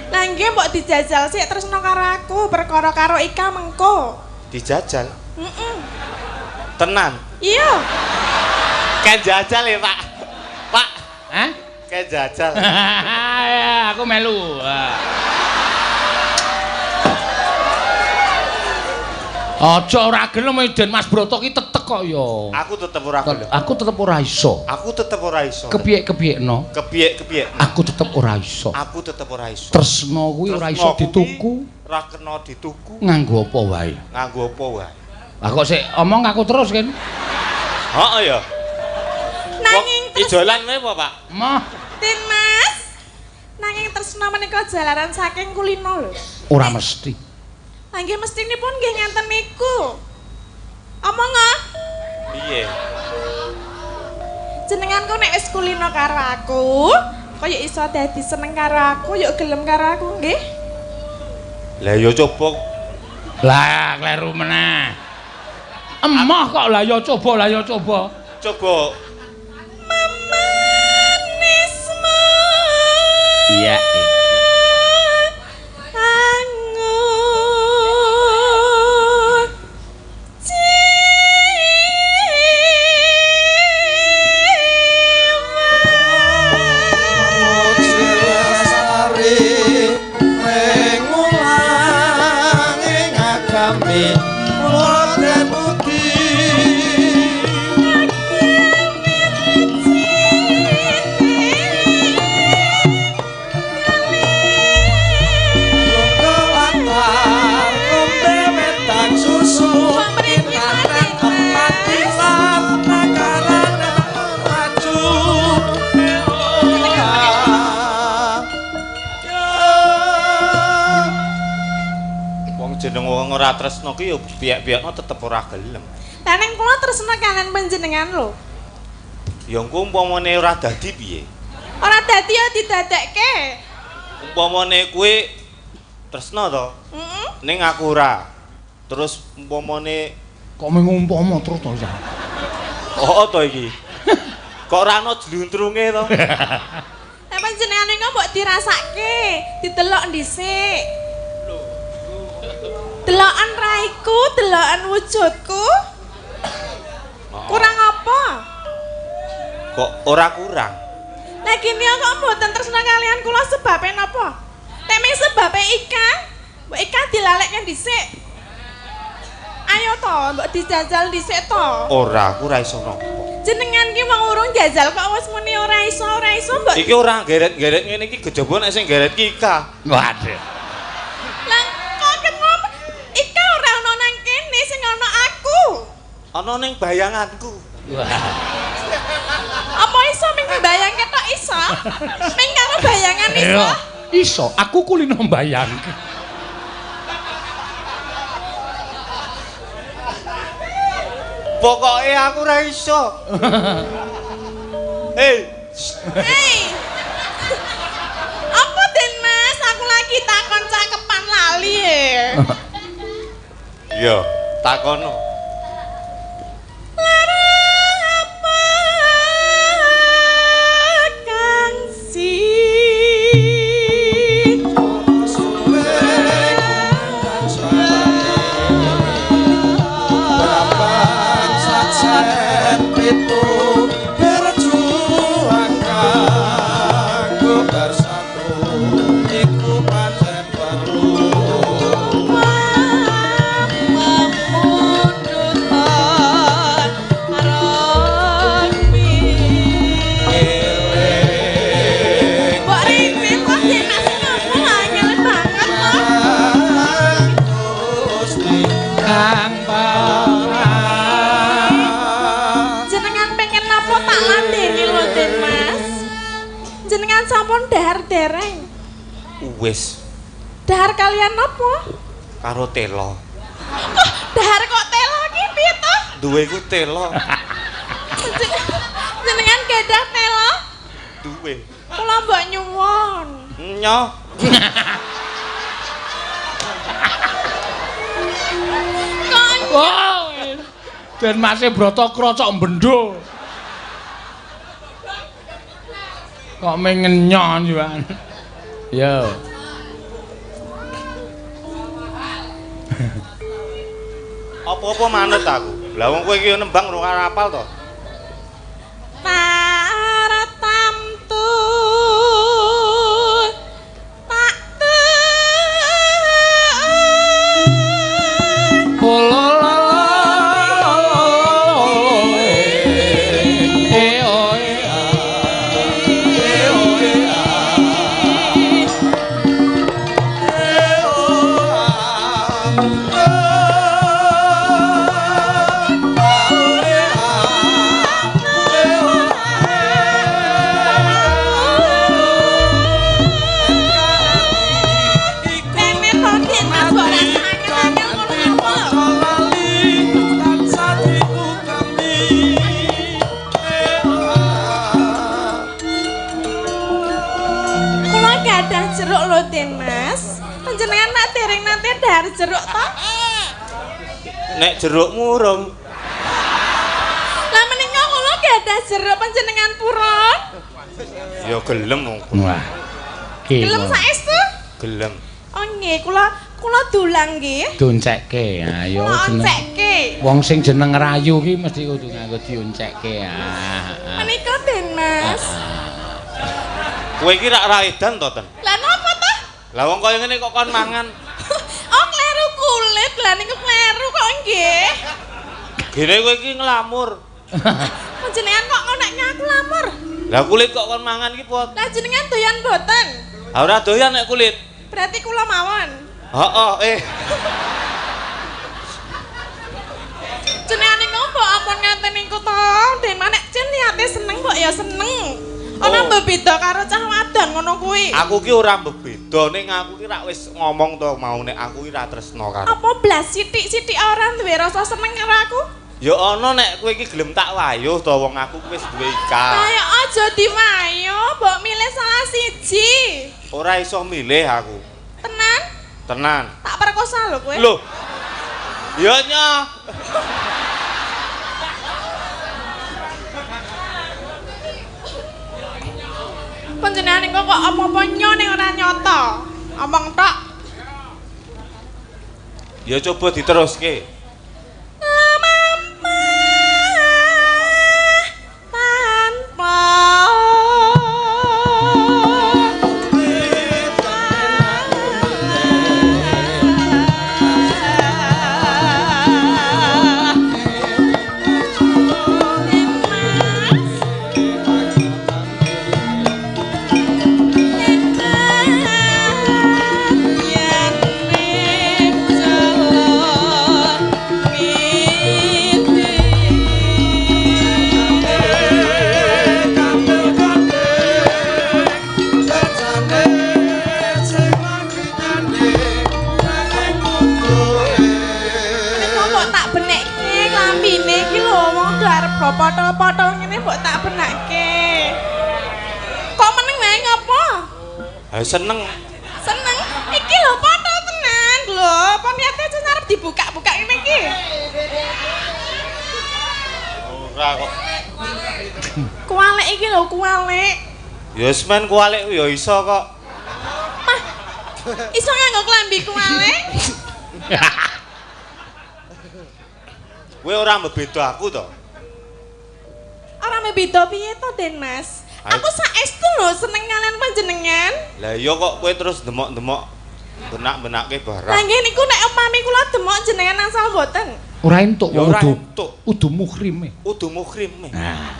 Lah nggih mbok dijajal sik tresno karo aku perkara karo Ika mengko. Dijajal. Heeh. Tenan. Iya. Kayak jajal ya, Pak. Pak, Hah? kayak jajal. Aku melu. Aja ora gelem Den Mas Broto ki tetek kok ya. Aku tetep ora gelem. Aku tetep ora iso. Aku tetep ora iso. Kepiye-kepiyekno. Kepiye-kepiye. Aku tetep ora iso. Aku tetep ora iso. Tresno kuwi ora iso Tresno kuwi dituku Ora kena dituku nganggo apa wae. nganggo apa wae. Lah kok sik omong aku terus kan. Heeh ya. Nanging terus Ijolan wae apa, Pak? Mah Den Mas, Nanging tresna menika jalaran saking kulino lho. Ora mesti. Lah nggih mestinipun nggih ngenten niku. Omonga. Piye? Jenengan kok nek wis kulino karo aku, kaya iso dadi seneng karo aku, yuk gelem karo aku nggih. Lah ya coba. Lah kleru meneh. Emoh kok lah ya coba, lah ya coba. Coba. Memanismu. Iya. Angun. Jeneng wong ora tresno ki ya biak-biakno tetep ora gelem. Lah ning kula tresna kalian panjenengan lho. Ya engko umpamane ora dadi piye? Ora dadi ya didadekke. Umpamane kowe tresno to? Heeh. Ning aku ora. Terus umpamane Kok mengumpama terus to ya. oh to iki. Kok ora ana jluntrunge to? Lah panjenengan niku mbok dirasake, didelok dhisik. Delokan raiku, delokan wujudku. Kurang apa? Kok ora kurang? Lah kene kok mboten tresna kalian kula sebabe napa? Nek mung sebabe Ika, mbok Ika dilalekke dhisik. Ayo to, mbok dijajal dhisik to. Ora, aku ora iso napa. Jenengan ki wong urung jajal kok wis muni ora iso mbok. Iki ora geret-geret ngene iki kejaba nek sing geret ki Ika. Waduh. Lah kok kenapa Ika ora ono nang kene sing ono aku. Ana ning bayanganku. Wah. Apa iso ming bayang ketok iso? Ming karo bayangan iso. Iso, aku kulino mbayang. Pokoke aku ora iso. Hei, Hei. Apa Den Mas? Aku lagi takon cakepan lali e. iya, takono. Larang apa kangsi? Sampun dahar dereng. Wis, Dahar kalian napa? karo telo. Dahar kok telo ki piye to? Duwe ku telo. Jenengan kedah telo? Duwe. Kula mbok nyuwun. Nyoh. Wow. Dan masih broto krocok bendo. Kok mengenyon juan. Yo. Apa-apa manut aku. Lah wong kowe iki nembang ora apal to. Para tamtu tak niate dahar jeruk to? Nek jeruk murung. Lah menika kula gadah jeruk panjenengan purun. Ya gelem wong. Wah. Gelem saestu? Gelem. Oh nggih, kula dulang nggih. Dionceke. Ayo Kula jeneng. oncekke. Wong sing jeneng rayu ki mesti kudu nganggo dionceke. Menika Den Mas. Kowe iki rak ra edan to, Ten? Lah napa to? Lah wong kaya ngene kok kon mangan. Oh kleru kulit, lah niku kleru kok nggih. Gene kowe iki nglamur. Panjenengan kok ngoneknya aku lamur. Lah kulit kok kon mangan iki, Pot? Lah jenengan doyan boten? Ha ora doyan nek kulit. Berarti kula mawon. Heeh, Jenengan niku mbok ampun ngaten niku to. Den manek jen niate seneng mbok ya seneng. Ana beda karo cah wadon ngono kuwi. Aku ki ora beda ning aku ki rak wis ngomong to mau nek aku ki ra tresno karo. Apa blas sithik-sithik ora duwe rasa seneng karo aku? Ya ana nek kowe iki gelem tak wayuh to wong aku wis duwe ika. Ayo aja diwayo, mbok milih salah siji. Ora iso milih aku. Tenan? Tenan. Tak perkosa lho kowe. Lho. Ya nyoh. Panjenengan niku kok apa-apa nyo ning ora nyata. Omong tok. Ya coba diteruske. Mama tanpa potol-potol ngene mbok tak benake. Kok meneng wae ngopo? Ha seneng. Seneng. Iki lho potol tenan lho. Apa niate aja arep dibuka-buka ngene iki? Ora kok. Kualik iki lho, kualik. Ya wis men kualik ya iso kok. Mah. Iso nganggo klambi kualik? Kowe ora mbeda aku to. Ora beda piye to, Den Mas? Aku saestu lho seneng kalian panjenengan. Lah iya kok kowe terus demok-demok benak-benake barang. Lah nggih niku nek upami kula demok jenengan asal mboten. Ora entuk Ya ora entuk. Udu muhrim. Udu muhrim. Nah.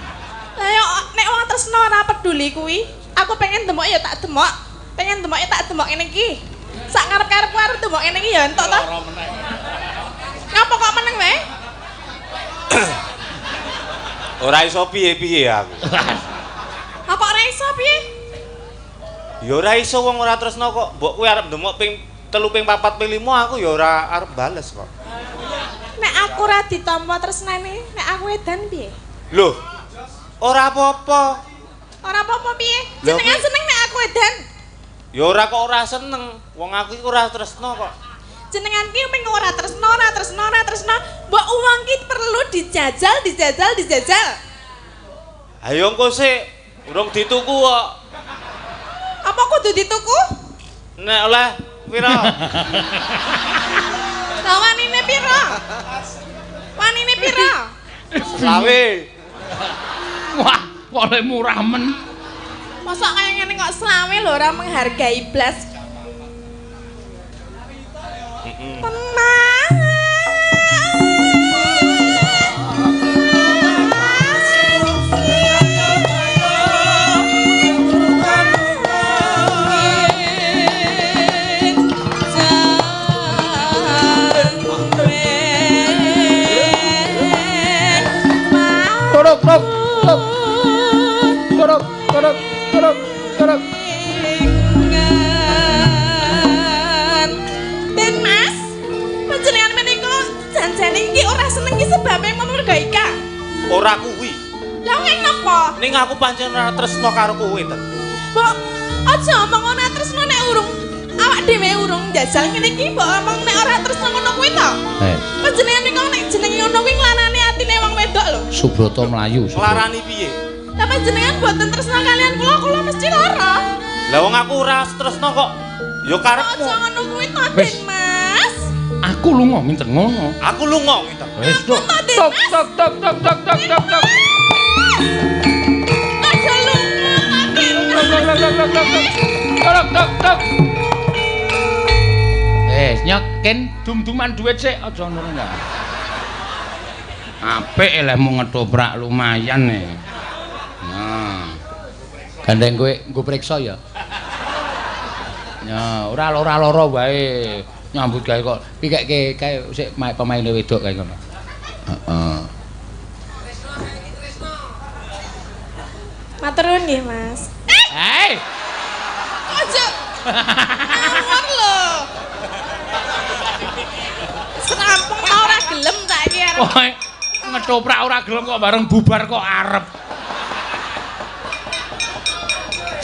Lah yo nek wong tresno ora peduli kuwi. Aku pengen demok ya tak demok. Pengen demok ya tak demok ngene iki. Sak ngarep-karepku arep demok ngene iki ya entuk to. Ngapa kok meneng wae? Ora iso piye-piye aku. Apa ora iso piye? Ya ora iso wong ora tresno kok. Mbok kowe arep ndemok ping 3 ping 4 ping 5 aku ya ora arep bales kok. Nek aku ora ditampa tresnane, nek aku edan piye? Loh. Ora apa-apa. Ora apa-apa piye? Lah, Jenengan kuwi- seneng nek aku edan. Ya ora kok ora seneng. Wong aku iki ora tresno kok. Jenengan ki mung ora tresno. Mbok uang ki perlu dijajal. Ayo engko sik urung dituku kok. Apa kudu dituku? Nek oleh pira? Lah wanine pira? Wanine pira? Sawe. Wah, kok lek murah men. Mosok kaya ngene kok selawe lho ora menghargai blas. Tenang. Turuk. Den Mas, panjenengan menika janjane iki ora seneng ki sebabe memurgai Ika. Ora kuwi. Lah ngene napa? Ning aku pancen ora tresno karo kowe, Ten. Mbok aja omong ora tresno nek urung Awak dhewe urung njajal ngene iki mbok omong nek ora tresno ngono kuwi to. Panjenengan kok nek jenenge ngono kuwi nglanani atine wong wedok lho. Subrata mlayu. Nglarani piye? Lah panjenengan mboten tresno kalian kula mesti lara. Lah wong aku ora tresno kok. Ya karepmu. Aja ngono kuwi to, Den Mas. Aku lunga minten ngono. Aku lunga ngene. Wis tok tok tok tok tok tok tok tok tok. Aja lunga, Den Mas. Tok tok tok. Nyokin dum-duman duit sik aja ngono ya. Apik elehmu ngetoprak lumayan e. Nah. Gandeng kowe nggo priksa ya. Ya, ora lara wae. Nyambut gawe kok pikeke kae sik pemaine wedok kae ngono. Heeh. Matur nuwun nggih, Mas. Hei. Aja. Ngawur lho. Serampung ora gelem tak iki arep. Kowe ngetoprak ora gelem kok bareng bubar kok arep.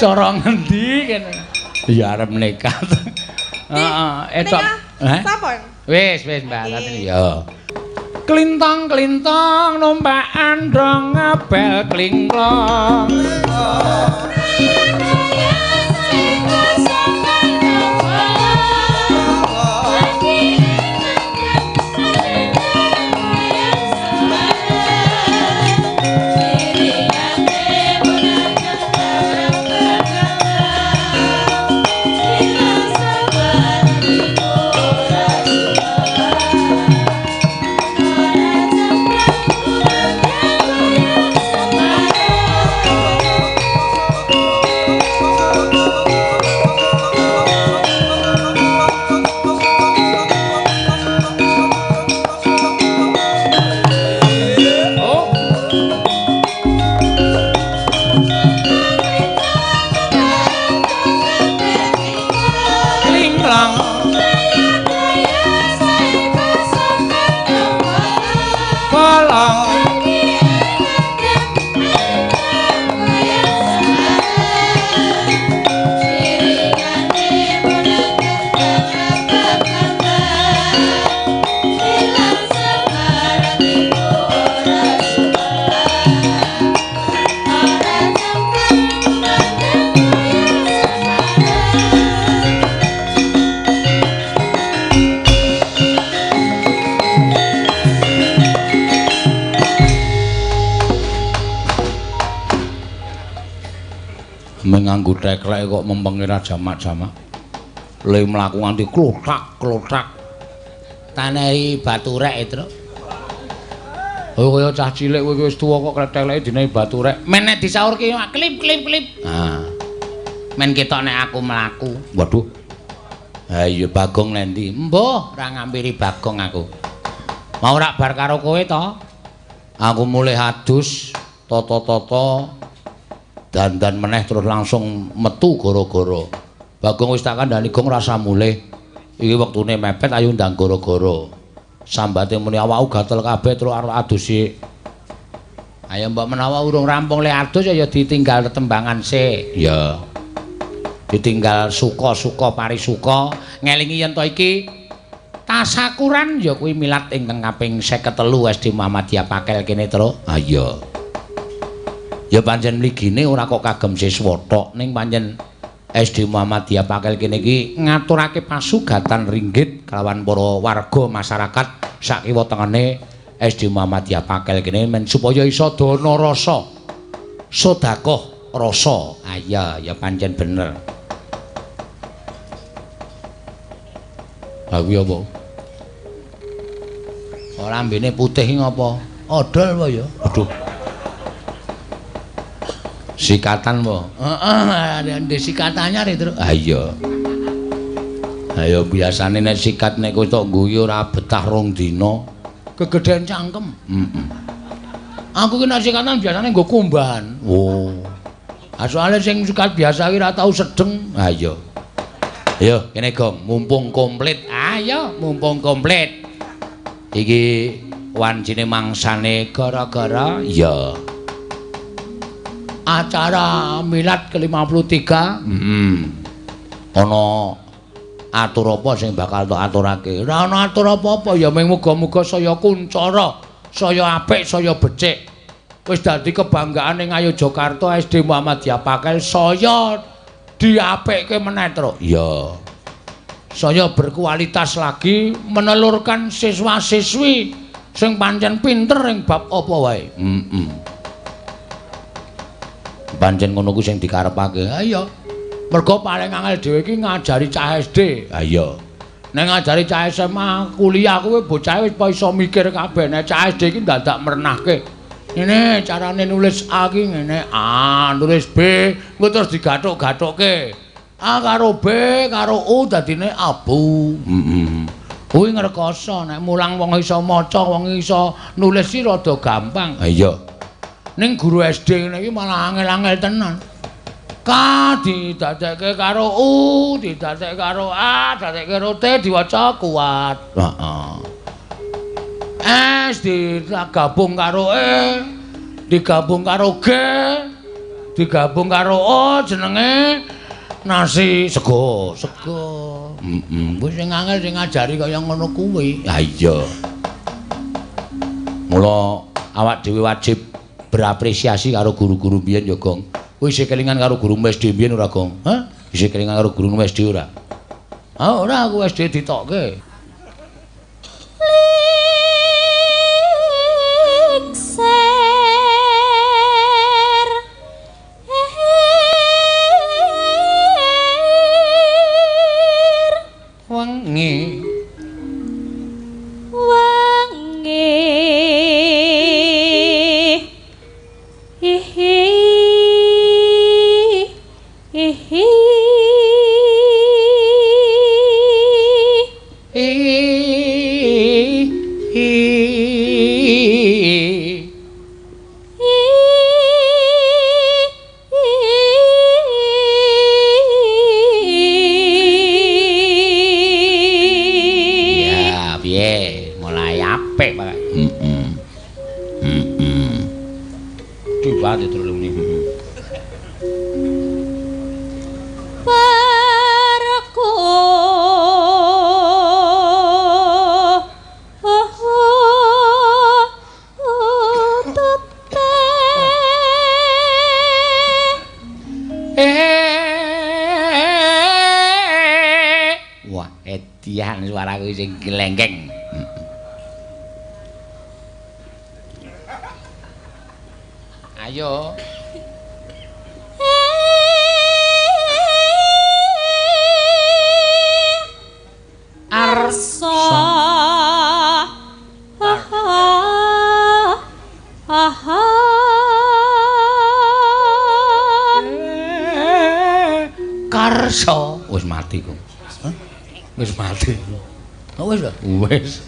Cara ngendi kene? Ya arep nekat. Heeh, etok. Sampun. Wis Mbak Latin ya. Klintong-klintong numpak andong ngabel klingklong. Nganggo teklek kok mempengira jamak-jamak. Le mlaku nganti klothak-klothak. Tanehi batu rek, Tru. Oh kaya cah cilik kowe wis tuwa kok kletek-kleke dinehi batu rek. Men nek disaurke klip-klip-klip. Nah. Men ketok nek aku mlaku. Waduh. Ha iya Bagong nendi? Mbah, ora ngampiri Bagong aku. Mau rak bar karo kowe to? Aku mulih adus, toto-toto dandan meneh terus langsung metu goro-goro. Bagong wis tak kandhani Gong rasa mulih. Iki wektune mepet ayo ndang goro-goro. Sambate muni awakku gatel kabeh terus arep adusi. Ayo mbok menawa urung rampung le adus ya ditinggal tetembangan sik. Ya. Ditinggal suka-suka parisuka ngelingi yen to iki tasakuran ya kuwi milad ingkang kaping 53 SD Muhammadiyah Pakel kene terus. Ah iya. Ya pancen mligine ora kok kagem siswa tok ning pancen SD Muhammadiyah Pakel kene iki ngaturake pasugatan ringgit kelawan para warga masyarakat sak kiwa tengene SD Muhammadiyah Pakel kene men supaya iso dana rasa sedekah rasa. Ah iya ya pancen bener. Aku apa? Ora ambene putih iki ngopo? Odol apa ya? Aduh. Sikatan po. Heeh, ada sikatannya itu. Ah iya. Ayo biasane nek sikat nek kowe tok guyu ora betah rong dina, kegedhen cangkem. Heeh. Aku ki nek sikatan biasane nggo kumbahan. Oh. Ah soalé sing sikat biasa ki ora tau sedeng. Ah iya. Ayo kene Gong, mumpung komplit. Ayo mumpung komplit. Iki wancine mangsane gara-gara ya. Acara milad ke-53 ana Atur apa sing bakal tak aturake? Ora ana atur apa-apa ya mung muga-muga saya kuncara, saya apik, saya becik. Wis dadi kebanggaane Ngayogyakarta SD Muhammadiyah Pakel saya diapikke meneh, Truk. Ya. Saya berkualitas lagi menelurkan siswa-siswi sing pancen pinter ing bab apa wae. Pancen ngono ku sing dikarepake. Ayo. Mergo paling angel dhewe iki ngajari cah SD. Ha iya. Nek ngajari cah SMA, kuliah kuwi bocah wis iso mikir kabeh. Nek cah SD iki dadak merenahke. Ngene carane nulis A iki ngene, A, nulis B, engko terus digathuk-gathukke. A karo B karo U dadine abu. Kuwi ngrekoso nek mulang wong iso maca, wong iso nulis iki rada gampang. Ha iya. Ning guru SD ngene iki malah angel-angel tenan. K didadekke karo U, didadekke karo A, didadekke karo T diwaca kuat. Heeh. S digabung karo E, digabung karo G, digabung karo O jenenge nasi sego. Kuwi sing angel sing ngajari kaya ngono kuwi. Ha iya. Mula awak dhewe wajib berapresiasi karo guru-guru biyen ya, Gong. Kowe isih kelingan karo guru SD biyen ora, Gong? Hah? Isih kelingan karo guru SD ora? Ah, ora aku SD ditokke. Wengi. Suaraku sing glengkeng. Ayo. Arsa. Karsa. Wis mati kok. Wis mati. Oh wis ta? Wis.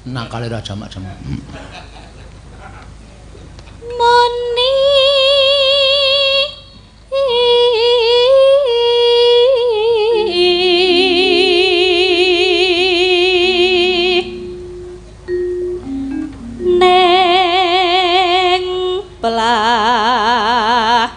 Nakale ra jamak-jamak. Moni neng belah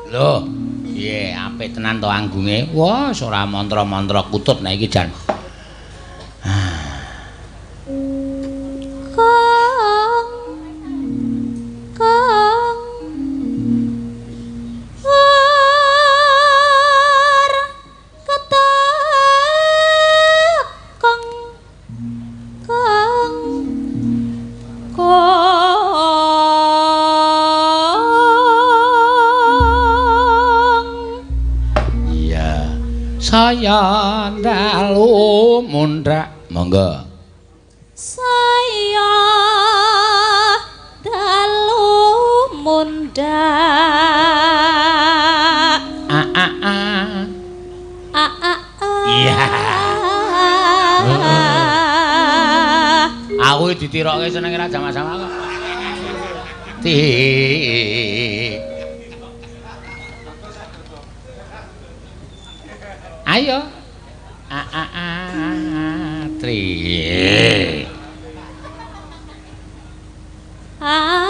Lho, piye apik tenan to anggunge? Wah, ora mantra-mantra kutut nek iki jan. Saya dalu mundhak monggo saya dalu mundhak iya aku ditirokke seneng ra jama-jama kok ayo tri asri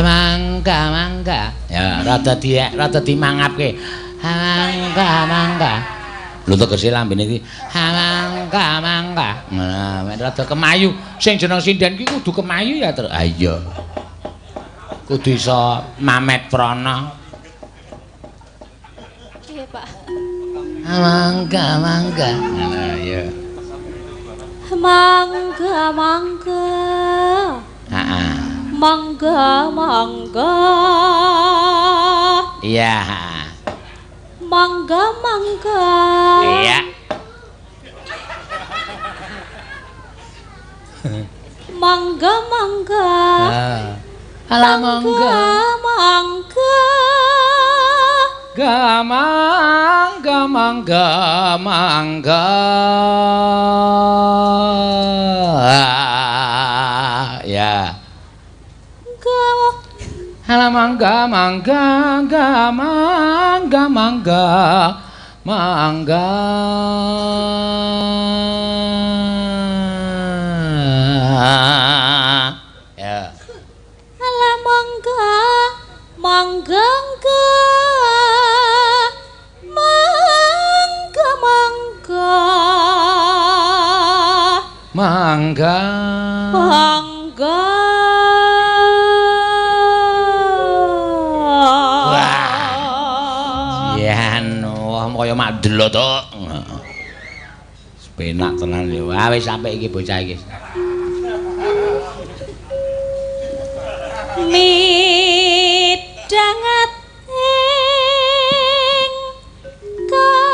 mangga ya rada dimangapke mangga lho tegese lambene iki mangga nah rada kemayu sing jeneng sinden ki kudu kemayu ya terus iya kudu iso mamet prana iya Pak mangga nah ya mangga iya mangga iya mangga ala mangga ya ala mangga ya ala mangga kaya mak delok to. Penak tenan yo. Ah wis sampe iki bocah iki. Midanget ing kang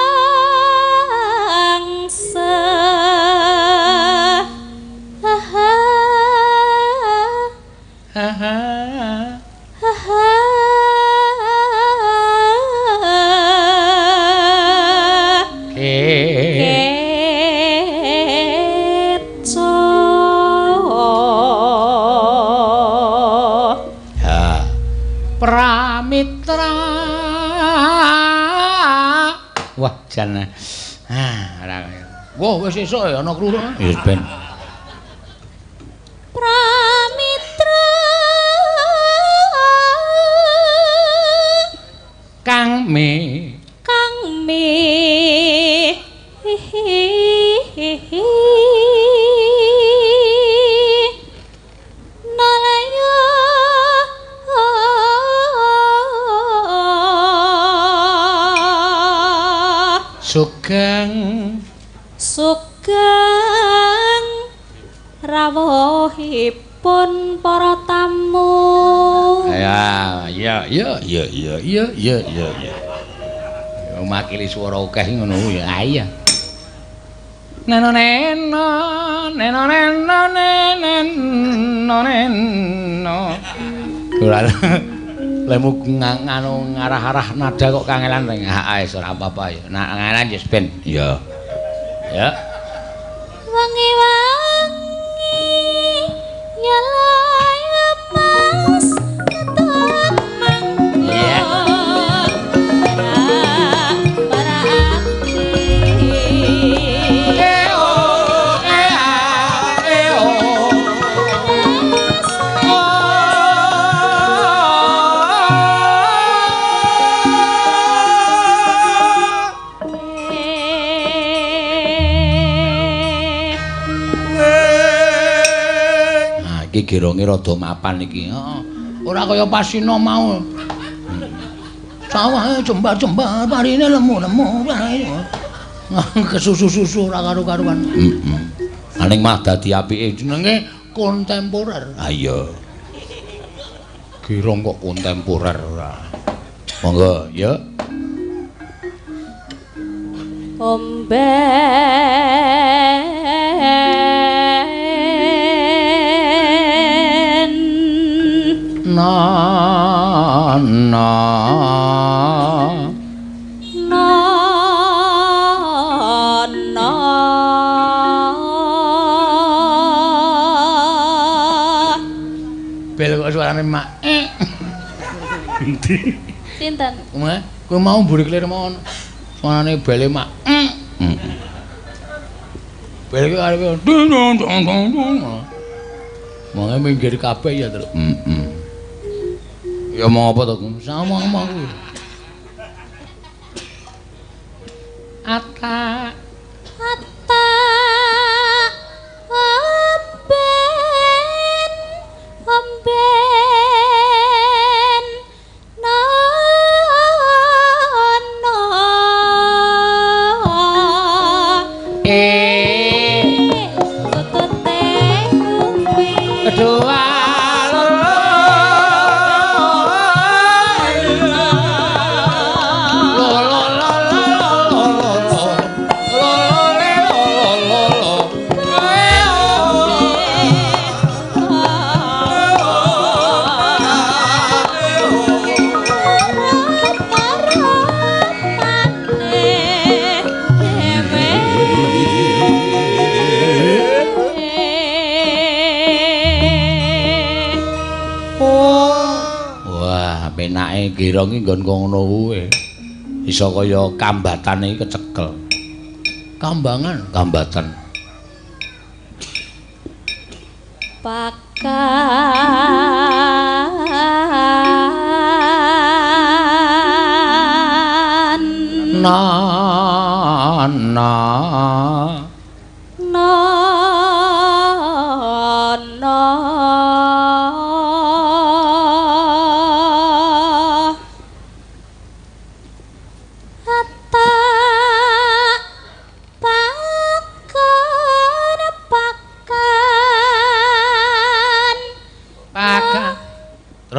Pramitra. Wah, jan. Ora. Wah, wis esuk ya ana krungu. Wis ben. Pramitra. Kang me. Sugeng rawuhipun para tamu. Ya. Makili swara akeh ngono ya. Iya. Neno. Lemu nganu ngarah-arah nada kok kangelan reng. Wis ora apa-apa ya. Nangalan ya ben. Ya. Ya. Wangi-wangi ya mas ketok mangga. Iya. Para ati. Oh. iki geronge rada mapan iki. Heeh. Ora kaya pasino mau. Sawahe jembar-jembar, parine lemu-lemu. Kesusu-susu ora karo-karuan. Heeh. Aning mah dadi apike jenenge kontemporer. Ha iya. Gerong kok kontemporer ora. Monggo, ya. Omben Na bel kok suarane mak. sinten? Kowe mau mburi klir mon. Suarane bele mak. Bel ki arepe dong dong dong dong. Monggo minggir kabeh ya, Tru. Ya mau apa to, Kum? Sama kuwi. Ata omben nono tutute kuwi kedua penake girong iki nggon ngono kuwi. Iso kaya kambatan iki kecekel. Kambangan, kambatan. pakan Nana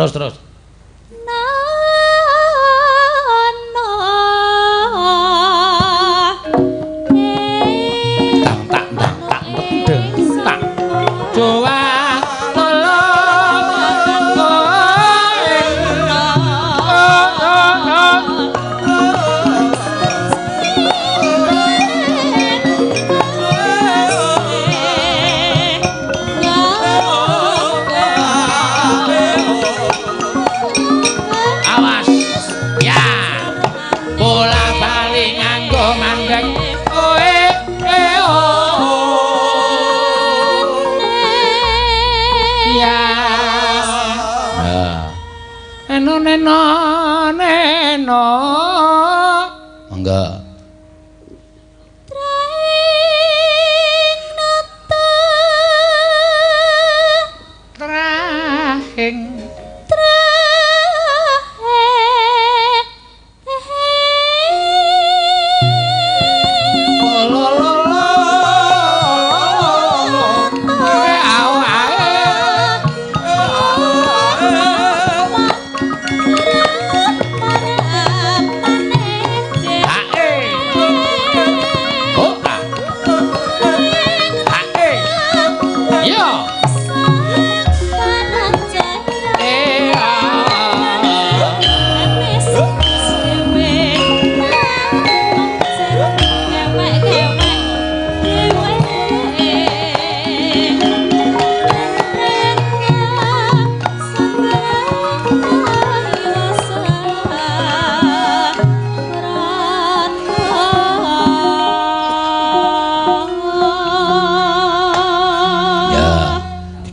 terus neno monggo trahing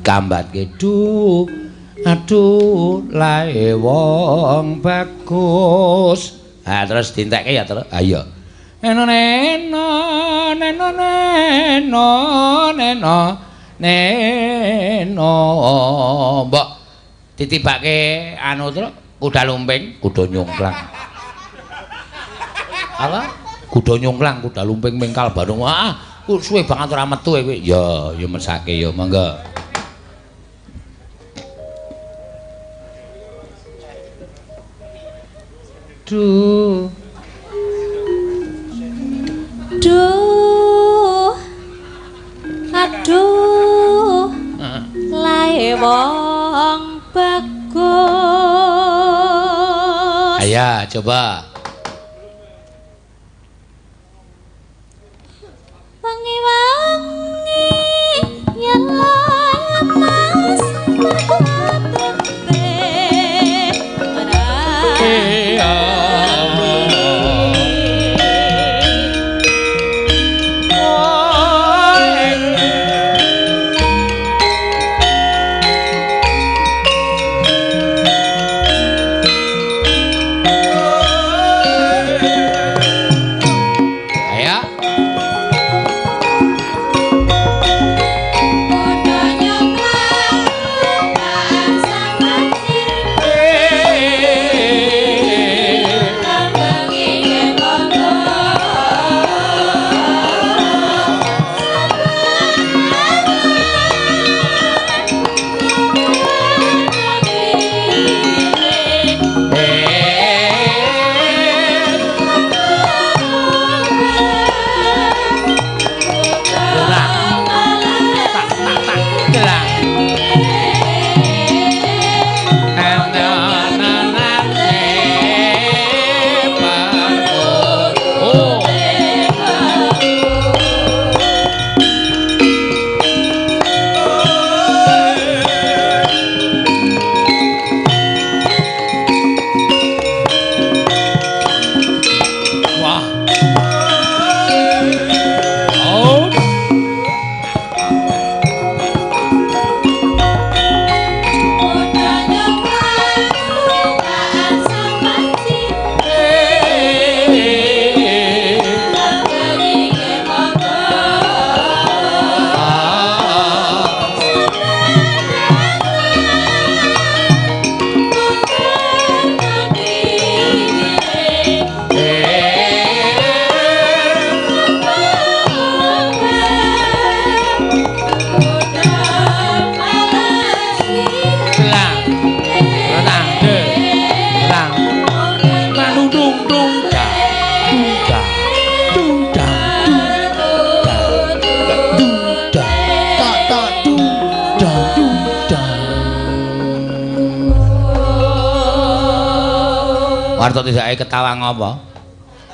kambatke aduh lae wong bagus. Ha terus dintekke ya terus. Ha iya. Neno neno mbok ditibake anu terus kuda lumping kuda nyungklang apa kuda nyungklang kuda lumping mingkal bareng suwe banget ora metu kowe ya mesake ya monggo duh aduh lae wong bagus aya coba wangi-wangi yen lemas tempe Arto tibake ketawa ngopo?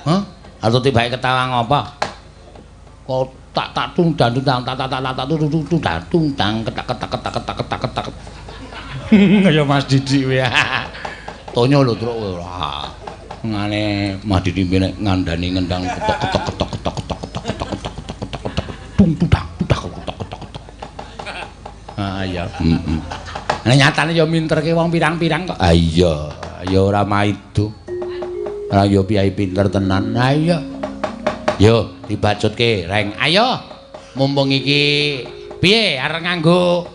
Hah? Arto tibake ketawa ngopo? Kok tak tundang ketak. Kaya Mas Didi kuwi. Tonyo lho truk kowe ora. Ngane Mas Didi nek ngandani ngendang ketok. Ah iya. Nek nyatane ya minterke wong pirang-pirang kok. Ah iya, ya ora maido. Ora ya piyai pinter tenan. Ah iya. Yo dibacutke, Reng. Ayo. Mumpung iki piye arep nganggo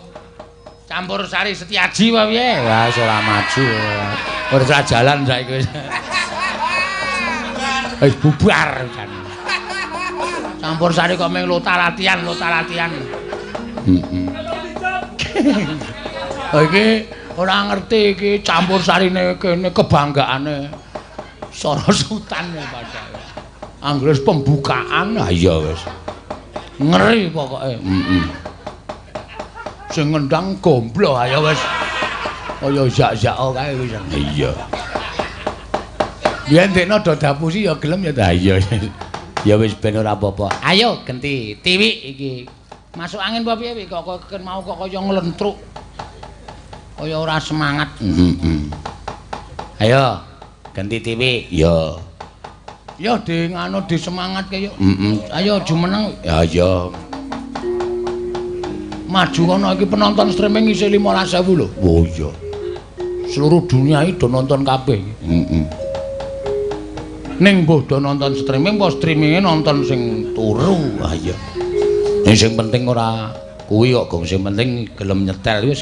campur sari Setiaji apa piye? Wah, ora maju. Ora jalan saiki wis. Wis bubar jan. Campur sari kok meng lota latihan. Iki ora ngerti iki campur sarine kene kebanggaane Sarasultan padahal. Anggere pembukaan ah iya wis. Ngeri pokoke. Sing ngendang gomblo ayo wis. Kaya zak-zak kae wis. Iya. Yen dekno do dapusi ya gelem ya ta iya. Ya wis ben ora apa-apa. Ayo genti tiwik iki. Masuk angin apa piye kok mau kok kaya nglentruk. Kaya ora semangat. Ayo ganti tiwik. Ya. Ya di nganu di semangat kaya. Ayo jumeneng. Ya iya. Maju kono iki penonton streaming isih 15.000 lho. Oh iya. Seluruh dunia iki do nonton kabeh. Ning mbuh do nonton streaming, apa streaminge nonton sing turu. Ah iya. Sing penting ora Kuwi kok gong sing penting gelem nyetel wis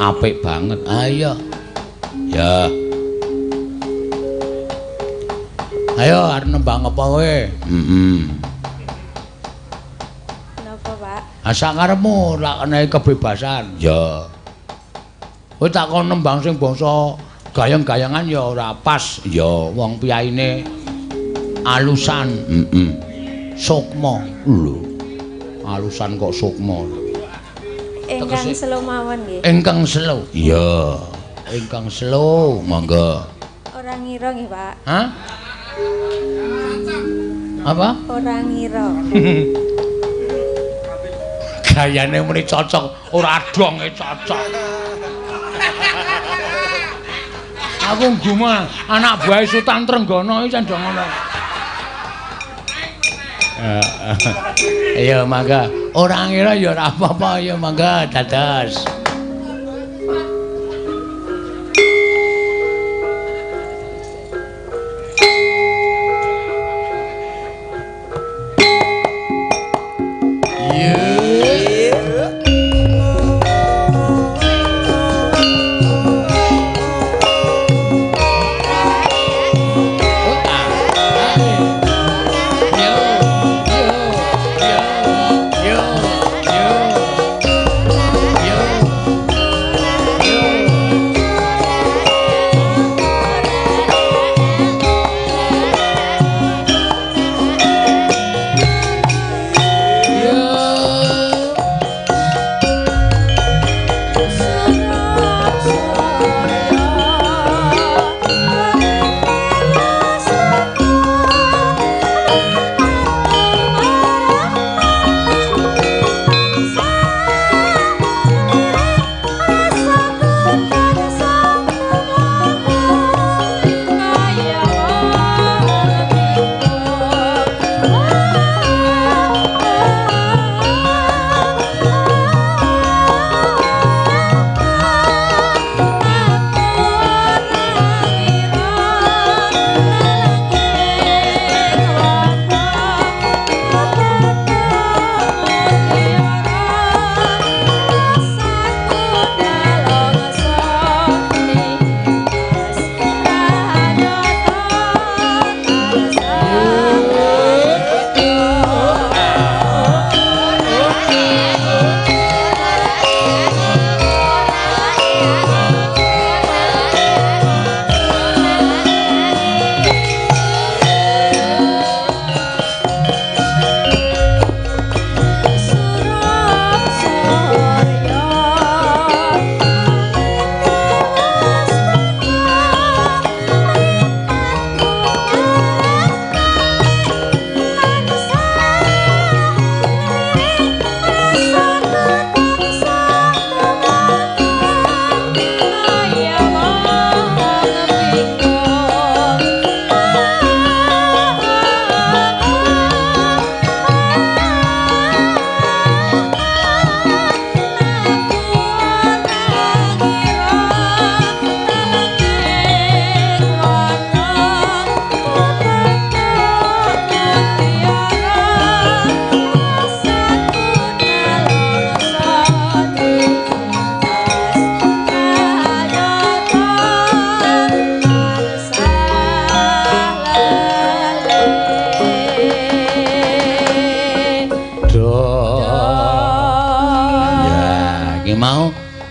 apik banget. Ayo. Ya. Ayo arep nembang apa kowe? Napa, Pak? Asa karepmu lak enehi kebebasan. Ya. Kowe tak kon nembang sing bangsa gayang-gayangan ya ora pas. Ya wong piyaine alusan. Sukma. Lho. Alusan kok sukma. Ingkang slow mawon nggih. Ingkang slow. Iya. Ingkang slow, monggo. Ora ngira nggih, Pak. Hah? Apa? Ora ngira. Gayane muni cocok, ora donge cocok. Aku ngguman anak buah Sultan Trenggana iki cendong ngono. Ayo mangga. Ora ngira ya ora apa-apa ya mangga dados.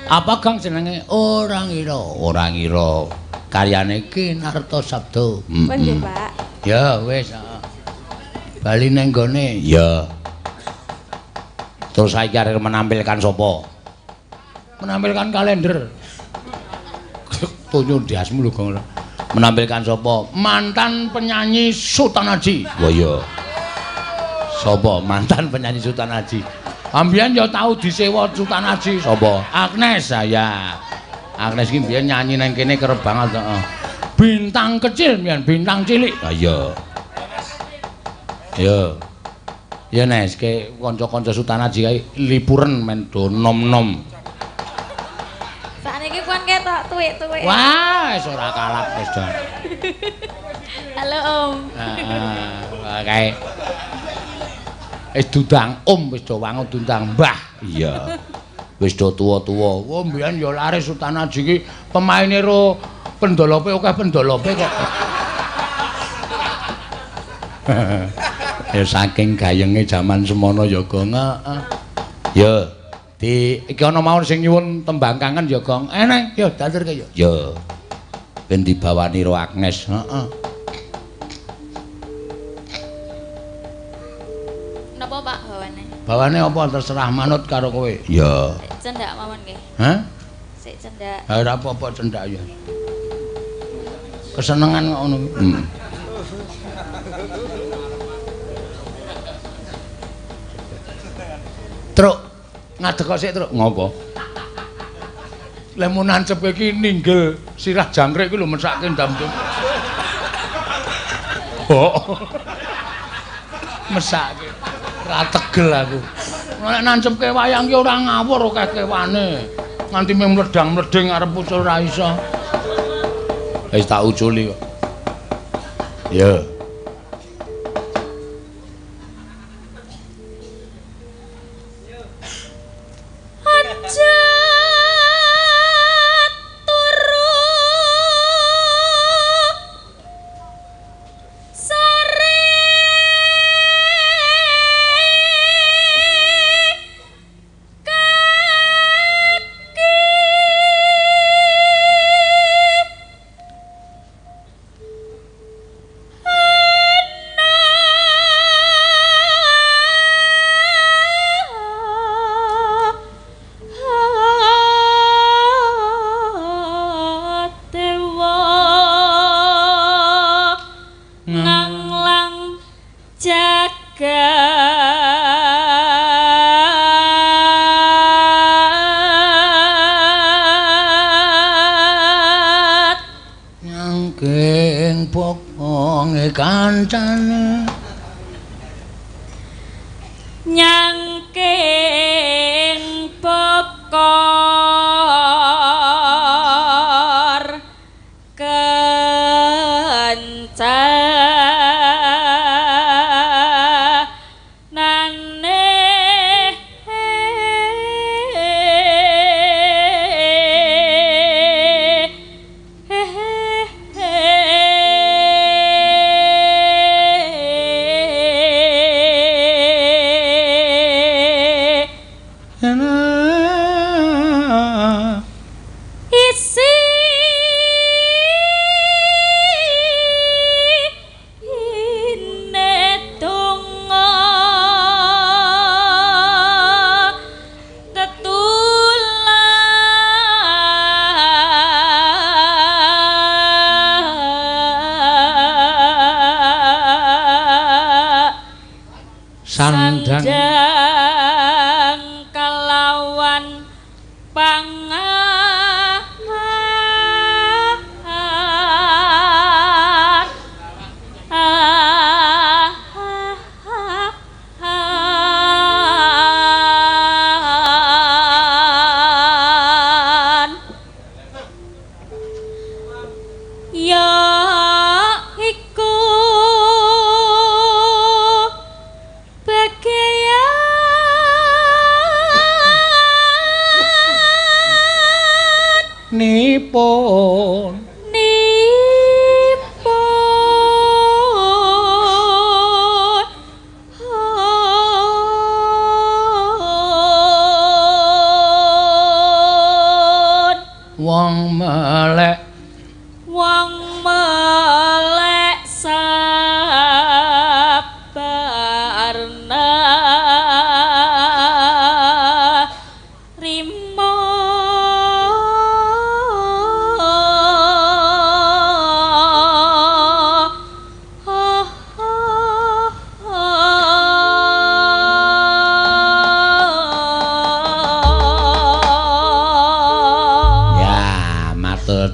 Apa Kang jenenge? Ora ngira. Karyane Ki Narto Sabdo. Nggih, Pak. Ya wis. Bali nang gone. Ya. Terus saiki arep menampilkan sapa? Menampilkan kalender. Tunyo diasmu lho Gong. Menampilkan sapa? Mantan penyanyi Sultan Haji. Wah iya. Sapa mantan penyanyi Sultan Haji? Ambiyen ya tau disewa Sultan Haji sapa? Agnes saya. Agnes iki mbiyen nyanyi nang kene kerep banget heeh. Bintang kecil mbiyen, bintang cilik. Ha iya. Ya. Ya Nes, ke kanca-kanca Sultan Haji kae liburan men do nom-nom. Sakniki kuwi ketok tuwik-tuwik. Wah, wis ora kalap wis Don. Halo Om. Heeh, kae. Wis dudang wis do wangun dudang mbah. Iya. Wis do tuwa-tuwa. Wah, mbiyen ya laris Sultan Haji iki pemaine ro pendolope akeh pendolope kok. Ya saking gayenge jaman semono ya Gong. Ya iki ana mawon sing nyuwun tembang kangen ya Gong. Eneng ya daturke ya. Ya. Ben dibawani ro Agnes, heeh. Napa Pak bawane? Bawane apa terserah manut karo kowe. Ya. Cendak mawon nggih. Hah? Sik cendak. Ha ora apa-apa cendak ya. Kesenengan ngono. Truk, ngadeg kok sik truk. Ngopo? Lek mun nancep iki ninggel sirah jangkrik iki lho mesake ndam-ndum. Oh. Mesake. Ora tegel aku. Nek nancepke wayang ki ora ngawur akeh kewane. Nganti mledang-mleding arep ucul ra iso. Wis tak uculi kok. Ya.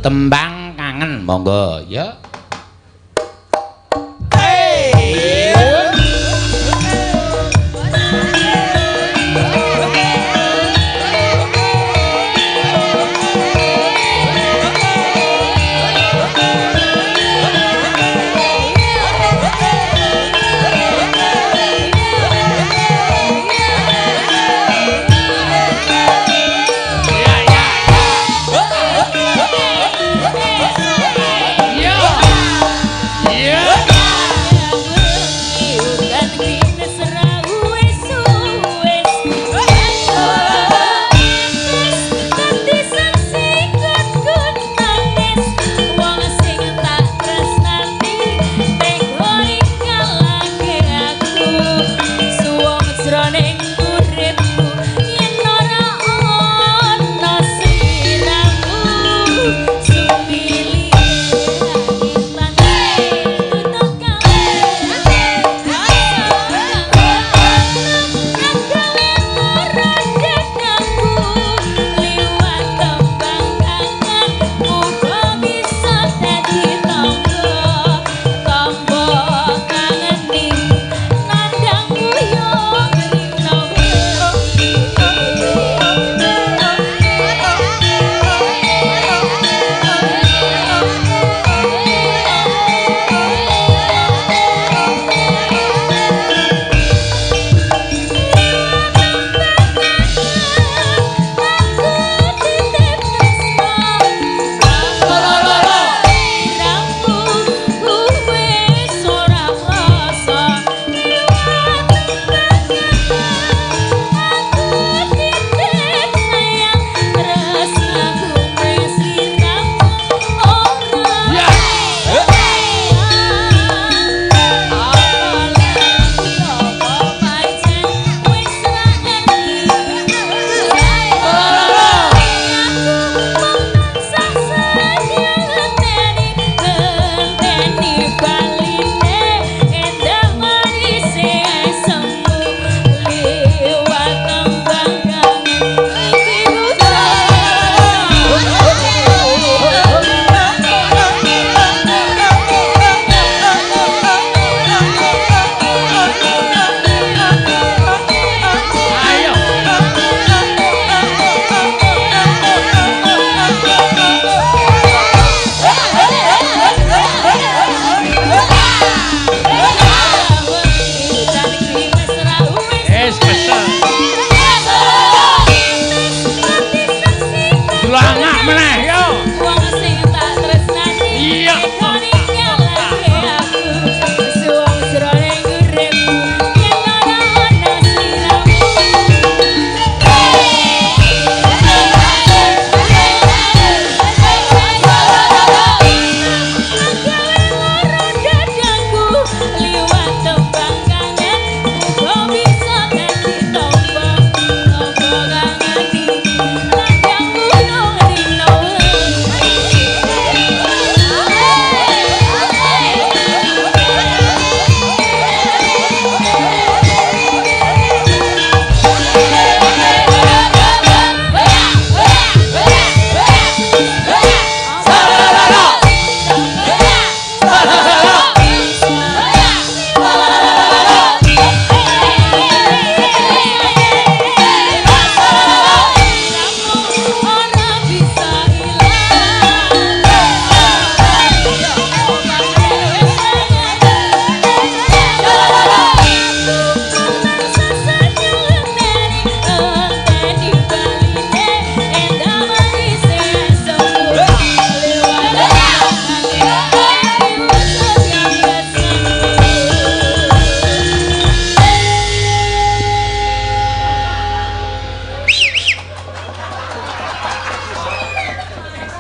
Tembang kangen monggo ya.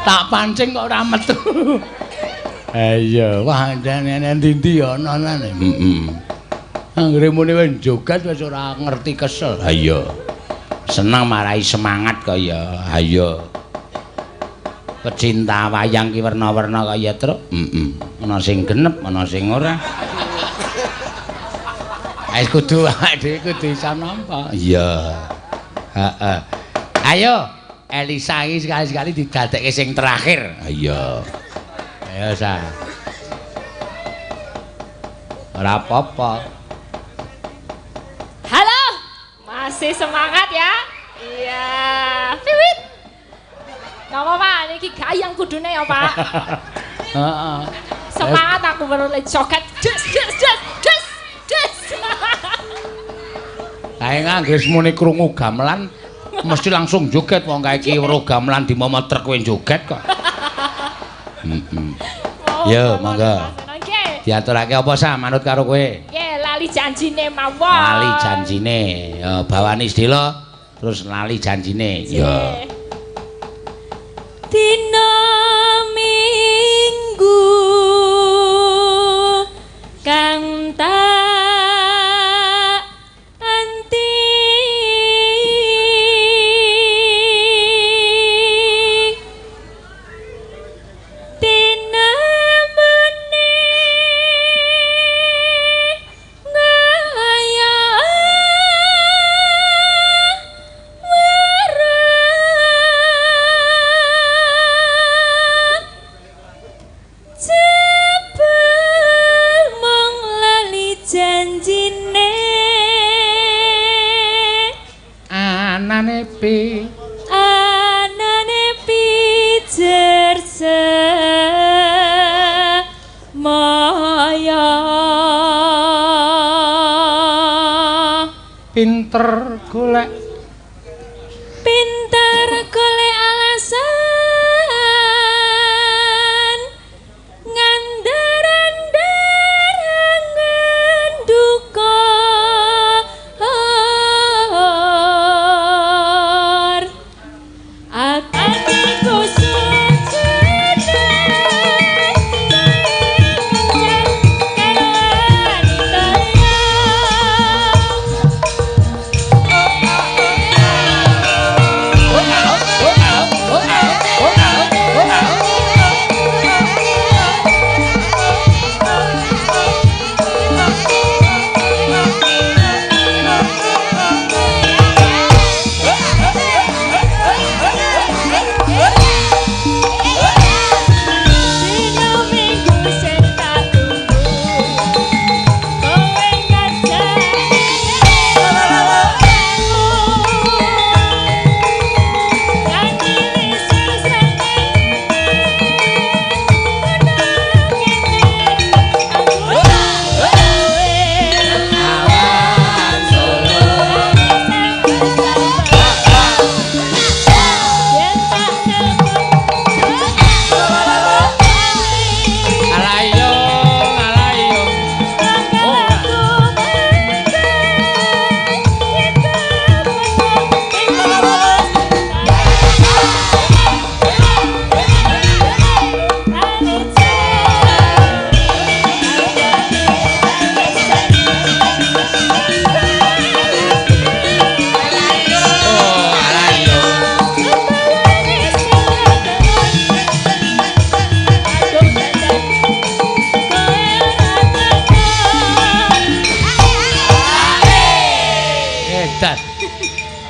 Tak pancing kok ora metu. Iya, wah jane ndi ana nane. Anggere muni wis joget wis ora ngerti kesel. Ha iya. Seneng marai semangat kaya. Ha iya. Pecinta wayang ki werna-werna kaya truk. Ana sing genep, ana sing ora. Wis kudu awake dhewe kudu iso nampa. Iya. Heeh. Ayo, Elisa iki sekali-sekali didadekke sing terakhir. Iya. Ayo sa. Ora apa-apa. Halo, masih semangat ya? Iya. Wiwit. Napa Pak, niki gayang kudune ya Pak? Heeh. Semangat aku baru joget. Des. Kae ngangge muni krungu gamelan mesti langsung joget wong kae iki weruh gamelan dimomoter kowe joget kok. Yo, monggo. Diaturake apa sa manut karo kowe? Nggih, lali janjine mawon. Lali janjine. Ya bawani sedela terus lali janjine. Ya. Dina Minggu kang anane pijer semaya Pinter golek alasan ngandaren-nderangan duka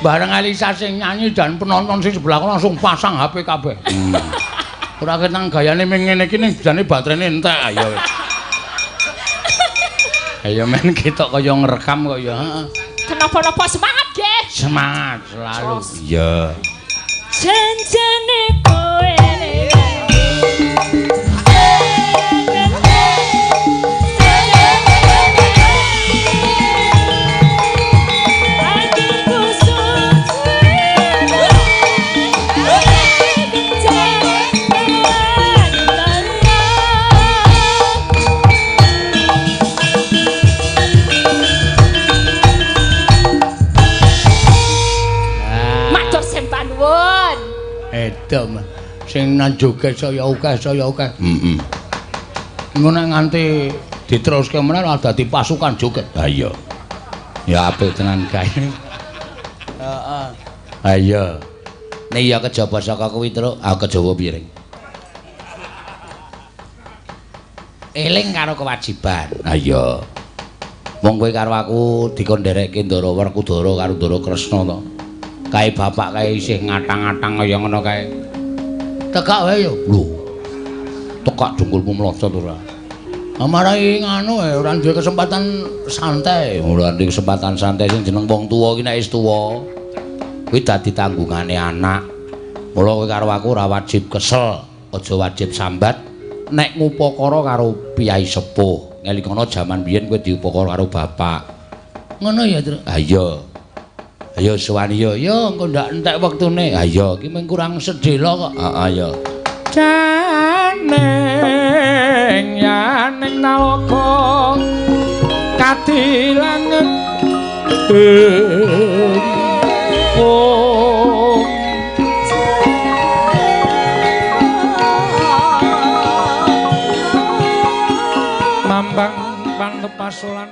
bareng Elisa sing nyanyi dan penonton sing sebelah kono langsung pasang HP kabeh. Ora ketang gayane ming ngene iki ning jane baterene entek ayo. Ayo men ketok kaya ngrekam kok ya, heeh. Kenapa-napa semangat nggih. Semangat selalu. Iya. Janjane kowe Edom. Sing nang joget saya akeh. Heeh. Engko nek nganti diteruske meneh dadi pasukan joget. Ha iya. Ya apik tenan kae. Heeh. Ha iya. Nek ya kejaba saka kuwi truk, aku kejaba piring. Eling karo kewajiban. Ha iya. Wong kowe karo aku dikon nderekke Ndara Werkudara karo Ndara Kresna to. Kae bapak kae isih ngatang-atang kaya ngono kae. Tekak wae yo. Lho. Tekak dungkulmu mlocot ora. Amarai nganu ora duwe kesempatan santai. Ora duwe kesempatan santai sing jeneng wong tuwa iki nek wis tuwa. Kuwi dadi tanggungane anak. Mula kowe karo aku ora wajib kesel, aja wajib sambat. Nek ngupakara karo piyai sepuh, ngelingana jaman biyen kowe diupakara karo bapak. Ngono ya, Tru? Ha iya. Ayo suwani yo, engko ndak entek wektune. Ha iya, iki mung kurang sedhela kok. Heeh ya. Janeng yaneng nalaka kadilang Mambang pantepasolan